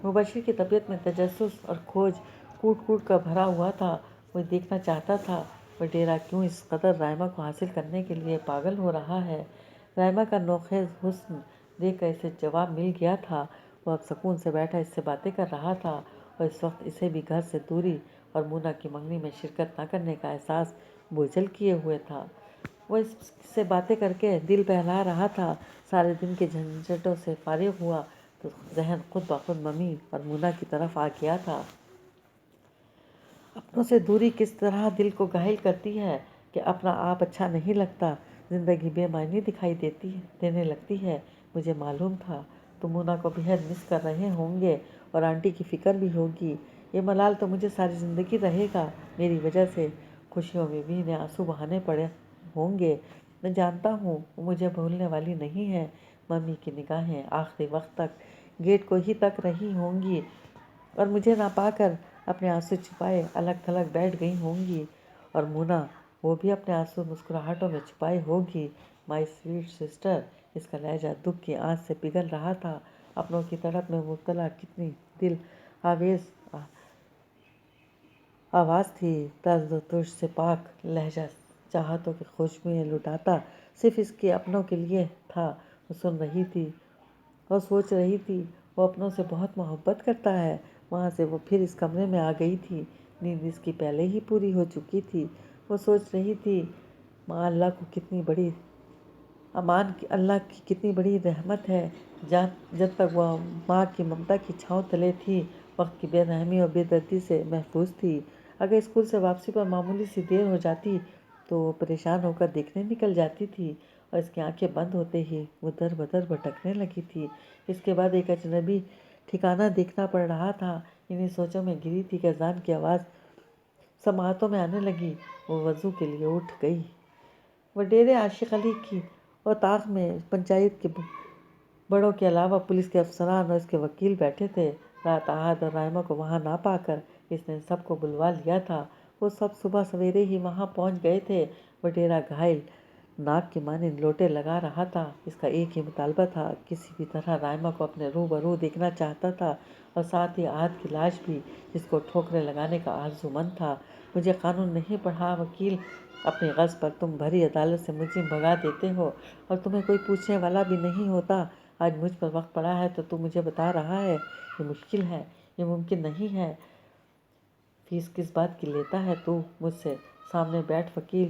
مبشر کی طبیعت میں تجسس اور کھوج کوٹ کوٹ کر بھرا ہوا تھا۔ وہ دیکھنا چاہتا تھا وڈیرا کیوں اس قدر رائما کو حاصل کرنے کے لیے پاگل ہو رہا ہے۔ رائما کا نوخیز حسن دیکھ کر اسے جواب مل گیا تھا۔ وہ اب سکون سے بیٹھا اس سے باتیں کر رہا تھا، اور اس وقت اسے بھی گھر سے دوری اور مونا کی منگنی میں شرکت نہ کرنے کا احساس بوجھل کیے ہوئے تھا۔ وہ اس سے باتیں کر کے دل بہلا رہا تھا۔ سارے دن کے جھنجھٹوں سے فارغ ہوا تو ذہن خود بخود ممی اور مونا کی طرف آ گیا تھا۔ اپنوں سے دوری کس طرح دل کو گھائل کرتی ہے کہ اپنا آپ اچھا نہیں لگتا، زندگی بے معنی دکھائی دینے لگتی ہے۔ مجھے معلوم تھا تم مونا کو بےحد مس کر رہے ہوں گے اور آنٹی کی فکر بھی ہوگی۔ یہ ملال تو مجھے ساری زندگی رہے گا، میری وجہ سے خوشیوں میں بھی انہیں آنسو بہانے پڑے ہوں گے۔ میں جانتا ہوں وہ مجھے بھولنے والی نہیں ہے۔ ممی کی نگاہیں آخری وقت تک گیٹ کو ہی تک رہی ہوں گی اور مجھے نہ پا کر اپنے آنسو چھپائے الگ تھلگ بیٹھ گئی ہوں گی، اور مونا وہ بھی اپنے آنسو مسکراہٹوں میں چھپائے ہوگی۔ مائی سویٹ سسٹر، اس کا لہجہ دکھ کی آنچ سے پگھل رہا تھا۔ اپنوں کی تڑپ میں مبتلا کتنی دل آویز آواز تھی۔ طرز و ترش سے پاک لہجہ چاہتوں کی خوشبوئیں لٹاتا صرف اس کے اپنوں کے لیے تھا۔ وہ سن رہی تھی اور سوچ رہی تھی، وہ اپنوں سے بہت محبت کرتا ہے۔ وہاں سے وہ پھر اس کمرے میں آ گئی تھی، نیند اس کی پہلے ہی پوری ہو چکی تھی۔ وہ سوچ رہی تھی ماں اللہ کی کتنی بڑی رحمت ہے، جب تک وہ ماں کی ممتا کی چھاؤں تلے تھی، وقت کی بے رحمی اور بے دردی سے محفوظ تھی۔ اگر اسکول سے واپسی پر معمولی سی دیر ہو جاتی تو وہ پریشان ہو کر دیکھنے نکل جاتی تھی، اور اس کی آنکھیں بند ہوتے ہی وہ در بدر بھٹکنے لگی تھی۔ اس کے بعد ایک اجنبی ٹھکانہ دیکھنا پڑ رہا تھا۔ انہی سوچوں میں گری تھی کہ اذان کی آواز سماعتوں میں آنے لگی۔ وہ وضو کے لیے اٹھ گئی۔ وڈیرے عاشق علی کی اوطاق میں پنچایت کے بڑوں کے علاوہ پولیس کے افسران اور اس کے وکیل بیٹھے تھے۔ رات احد اور رائما کو وہاں نہ پا کر اس نے سب کو بلوا لیا تھا۔ وہ سب صبح سویرے ہی وہاں پہنچ گئے تھے۔ وڈیرا گھائل ناک کے مانند لوٹے لگا رہا تھا۔ اس کا ایک ہی مطالبہ تھا، کسی بھی طرح رائما کو اپنے روبرو دیکھنا چاہتا تھا، اور ساتھ ہی احد کی لاش بھی، جس کو ٹھوکریں لگانے کا آرزومند تھا۔ مجھے قانون نہیں پڑھا وکیل، اپنی غرض پر تم بھری عدالت سے مجرم بھگا دیتے ہو، اور تمہیں کوئی پوچھنے والا بھی نہیں ہوتا۔ آج مجھ پر وقت پڑا ہے تو مجھے بتا رہا ہے، یہ مشکل ہے، یہ ممکن نہیں ہے۔ فیس کس بات کی لیتا ہے تو مجھ سے؟ سامنے بیٹھ وکیل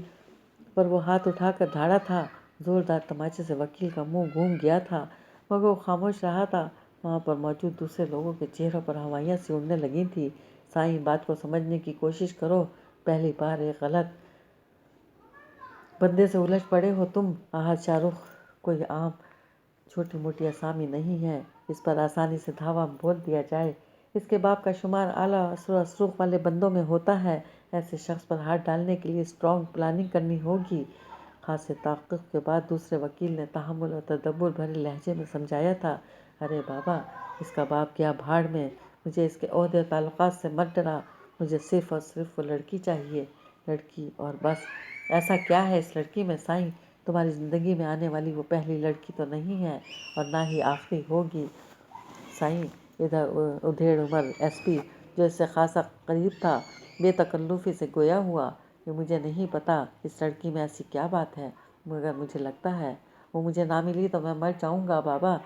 پر وہ ہاتھ اٹھا کر دھاڑا تھا۔ زوردار تماچے سے وکیل کا منہ گھوم گیا تھا، مگر وہ خاموش رہا تھا۔ وہاں پر موجود دوسرے لوگوں کے چہروں پر ہوائیاں سی اڑنے لگی تھیں۔ سائیں، بات کو سمجھنے کی کوشش کرو، پہلی بار ایک غلط بندے سے الجھ پڑے ہو تم۔ احد شاہ رخ کوئی عام چھوٹی موٹی اسامی نہیں ہے، اس پر آسانی سے دھاوا بول دیا جائے۔ اس کے باپ کا شمار اعلیٰ اثر و رسوخ والے بندوں میں ہوتا ہے۔ ایسے شخص پر ہاتھ ڈالنے کے لیے اسٹرانگ پلاننگ کرنی ہوگی۔ خاصے تحقق کے بعد دوسرے وکیل نے تحمل اور تدبر بھرے لہجے میں سمجھایا تھا، ارے بابا، اس کا باپ گیا بھاڑ میں، مجھے اس کے عہدے اور تعلقات سے مت ڈرا، مجھے صرف اور صرف وہ لڑکی چاہیے، لڑکی اور بس۔ ایسا کیا ہے اس لڑکی میں سائیں؟ تمہاری زندگی میں آنے والی وہ پہلی لڑکی تو نہیں ہے اور نہ ہی آخری ہوگی۔ سائیں ادھر ادھیڑ عمر ایس پی جو اس سے خاصا قریب تھا بے تکلفی سے گویا ہوا کہ مجھے نہیں پتا اس لڑکی میں ایسی کیا بات ہے، مگر مجھے لگتا ہے وہ مجھے نہ ملی تو میں مر جاؤں گا۔ بابا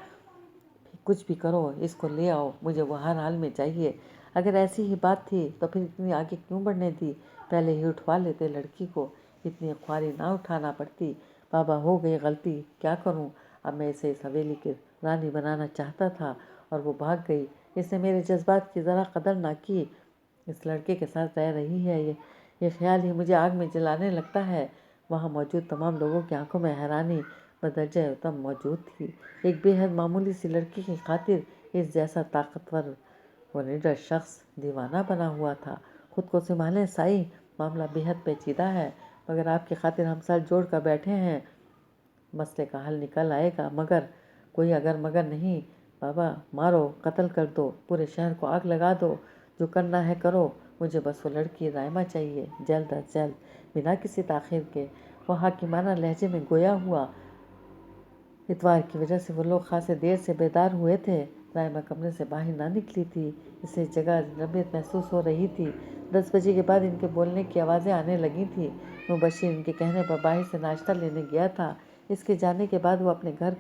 کچھ بھی کرو اس کو لے آؤ، مجھے وہ ہر حال میں چاہیے۔ اگر ایسی ہی بات تھی تو پھر اتنی آگے کیوں بڑھنے دی، پہلے ہی اٹھوا لیتے لڑکی کو، اتنی خواری نہ اٹھانا پڑتی۔ بابا ہو گئی غلطی، کیا کروں، اب میں اسے اس حویلی کی رانی بنانا چاہتا تھا اور وہ بھاگ گئی، اس نے میرے جذبات کی ذرا قدر نہ کی، اس لڑکے کے ساتھ رہ رہی ہے، یہ خیال ہی مجھے آگ میں جلانے لگتا ہے۔ وہاں موجود تمام لوگوں کی آنکھوں میں حیرانی بدرجہ اتم موجود تھی۔ ایک بے حد معمولی سی لڑکی کی خاطر اس جیسا طاقتور و نڈر شخص دیوانہ بنا ہوا تھا۔ خود کو سنبھالیں سائیں، معاملہ بے حد پیچیدہ ہے، مگر آپ کی خاطر ہم سر جوڑ کر بیٹھے ہیں، مسئلے کا حل نکل آئے گا، مگر کوئی اگر مگر نہیں۔ بابا مارو، قتل کر دو، پورے شہر کو آگ لگا دو، جو کرنا ہے کرو، مجھے بس وہ لڑکی رائمہ چاہیے، جلد از جلد، بنا کسی تاخیر کے۔ وہ حاکمانہ لہجے میں گویا ہوا۔ اتوار کی وجہ سے وہ لوگ خاصے دیر سے بیدار ہوئے تھے۔ رائمہ کمرے سے باہر نہ نکلی تھی، اسے اس جگہ اجنبیت محسوس ہو رہی تھی۔ 10 بجے کے بعد ان کے بولنے کی آوازیں آنے لگی تھیں۔ مبشر ان کے کہنے پر باہر سے ناشتہ لینے گیا تھا۔ اس کے جانے کے بعد وہ اپنے گھر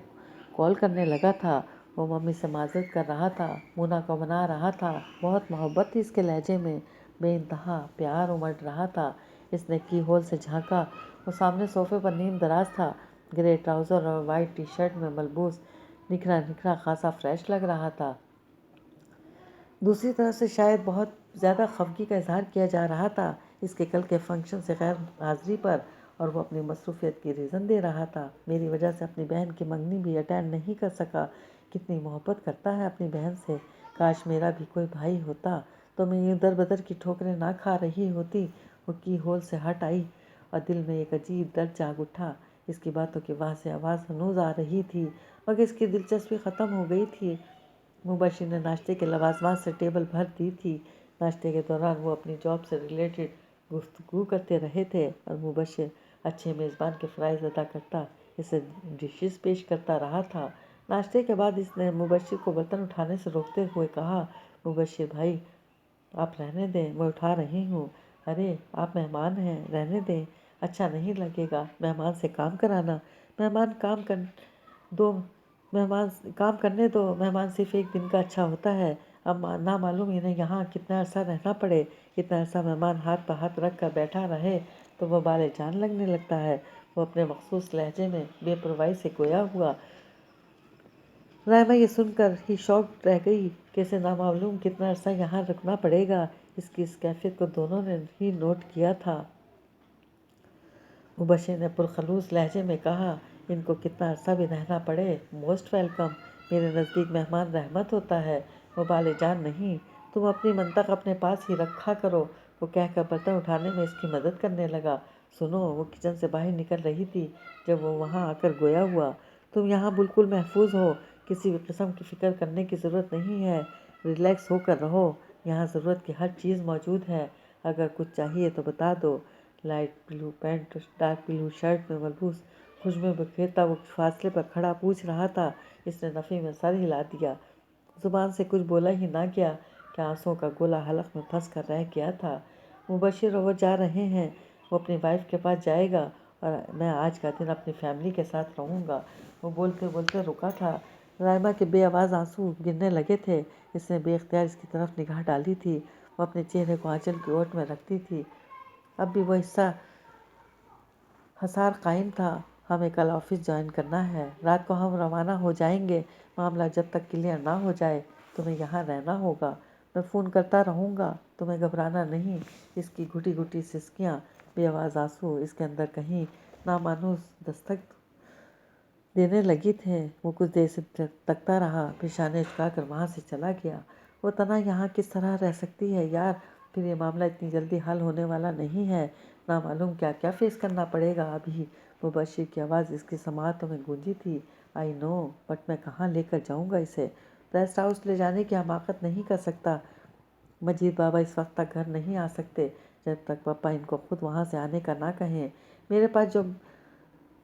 کال کرنے لگا تھا۔ وہ ممی سے معذرت کر رہا تھا، مونا کو منا رہا تھا، بہت محبت تھی اس کے لہجے میں، بے انتہا پیار امڈ رہا تھا۔ اس نے کی ہول سے جھانکا، وہ سامنے صوفے پر نیم دراز تھا، گرے ٹراؤزر اور وائٹ ٹی شرٹ میں ملبوس، نکھرا نکھرا خاصا فریش لگ رہا تھا۔ دوسری طرف سے شاید بہت زیادہ خفگی کا اظہار کیا جا رہا تھا اس کے کل کے فنکشن سے غیر حاضری پر، اور وہ اپنی مصروفیت کی ریزن دے رہا تھا۔ میری وجہ سے اپنی بہن کی منگنی بھی اٹینڈ نہیں کر سکا، کتنی محبت کرتا ہے اپنی بہن سے، کاش میرا بھی کوئی بھائی ہوتا تو میں یوں در بدر کی ٹھوکریں نہ کھا رہی ہوتی۔ وہ کی ہول سے ہٹ آئی اور دل میں ایک عجیب درد جاگ اٹھا۔ اس کی باتوں کی واضح آواز ہنوز آ رہی تھی، مگر اس کی دلچسپی ختم ہو گئی تھی۔ مبشر نے ناشتے کے لوازمات سے ٹیبل بھر دی تھی۔ ناشتے کے دوران وہ اپنی جاب سے ریلیٹڈ گفتگو کرتے رہے تھے اور مبشر اچھے میزبان کے فرائض ادا کرتا اسے ڈشز پیش کرتا رہا تھا۔ ناشتے کے بعد اس نے مبشر کو برتن اٹھانے سے روکتے ہوئے کہا، مبشر بھائی آپ رہنے دیں، میں اٹھا رہی ہوں۔ ارے آپ مہمان ہیں، رہنے دیں، اچھا نہیں لگے گا مہمان سے کام کرانا۔ مہمان کام کرنے دو، مہمان صرف ایک دن کا اچھا ہوتا ہے، اب نہ معلوم انہیں یہاں کتنا عرصہ رہنا پڑے۔ اتنا عرصہ مہمان ہاتھ پہ ہاتھ رکھ کر بیٹھا رہے تو وہ بالِ جان لگنے لگتا ہے۔ وہ اپنے مخصوص لہجے میں بے پرواہی سے گویا ہوا۔ رائمہ یہ سن کر ہی شاکڈ رہ گئی کہ اسے نامعلوم کتنا عرصہ یہاں رکنا پڑے گا۔ اس کی اس کیفیت کو دونوں نے ہی نوٹ کیا تھا۔ مبشر نے پرخلوص لہجے میں کہا، ان کو کتنا عرصہ بھی رہنا پڑے، موسٹ ویلکم، میرے نزدیک مہمان رحمت ہوتا ہے، وہ بالِ جان نہیں، تم اپنی منطق اپنے پاس ہی رکھا کرو۔ وہ کہہ کر برتن اٹھانے میں اس کی مدد کرنے لگا۔ سنو، وہ کچن سے باہر نکل رہی تھی جب وہ وہاں آ کر گویا ہوا، تم یہاں بالکل محفوظ ہو، کسی بھی قسم کی فکر کرنے کی ضرورت نہیں ہے، ریلیکس ہو کر رہو، یہاں ضرورت کی ہر چیز موجود ہے، اگر کچھ چاہیے تو بتا دو۔ لائٹ بلو پینٹ اور ڈارک بلو شرٹ میں ملبوس، خوشبوئیں بکھیرتا وہ فاصلے پر کھڑا پوچھ رہا تھا۔ اس نے نفی میں سر ہلا دیا، زبان سے کچھ بولا ہی نہ گیا کہ آنسوؤں کا گولا حلق میں پھنس کر رہ گیا تھا۔ مبشر اور وہ جا رہے ہیں، وہ اپنی وائف کے پاس جائے گا اور میں آج کا دن اپنی فیملی کے ساتھ رہوں گا۔ وہ بولتے بولتے رکا تھا۔ رائمہ کے بے آواز آنسو گرنے لگے تھے۔ اس نے بے اختیار اس کی طرف نگاہ ڈالی تھی۔ وہ اپنے چہرے کو آنچل کی اوٹ میں رکھتی تھی۔ اب بھی وہ حصار قائم تھا، ہمیں کل آفس جوائن کرنا ہے، رات کو ہم روانہ ہو جائیں گے، معاملہ جب تک کلیئر نہ ہو جائے تمہیں یہاں رہنا ہوگا، میں فون کرتا رہوں گا، تمہیں گھبرانا نہیں۔ اس کی گھٹی گھٹی سسکیاں، بے آواز آنسو اس کے اندر کہیں نامانوس دستک دینے لگی تھے۔ وہ کچھ دیر سے تکتا رہا، پھر شانے جھکا کر وہاں سے چلا گیا۔ وہ تنہا یہاں کس طرح رہ سکتی ہے یار، پھر یہ معاملہ اتنی جلدی حل ہونے والا نہیں ہے، نامعلوم کیا کیا فیس کرنا پڑے گا ابھی۔ مبشر کی آواز اس کی سماعتوں میں گونجی تھی، آئی نو، بٹ میں کہاں لے کر جاؤں گا اسے، ریسٹ ہاؤس لے جانے کی حماقت نہیں کر سکتا، مجید بابا اس وقت تک گھر نہیں آ سکتے جب تک پپا ان کو خود وہاں سے آنے کا نہ کہیں، میرے پاس جو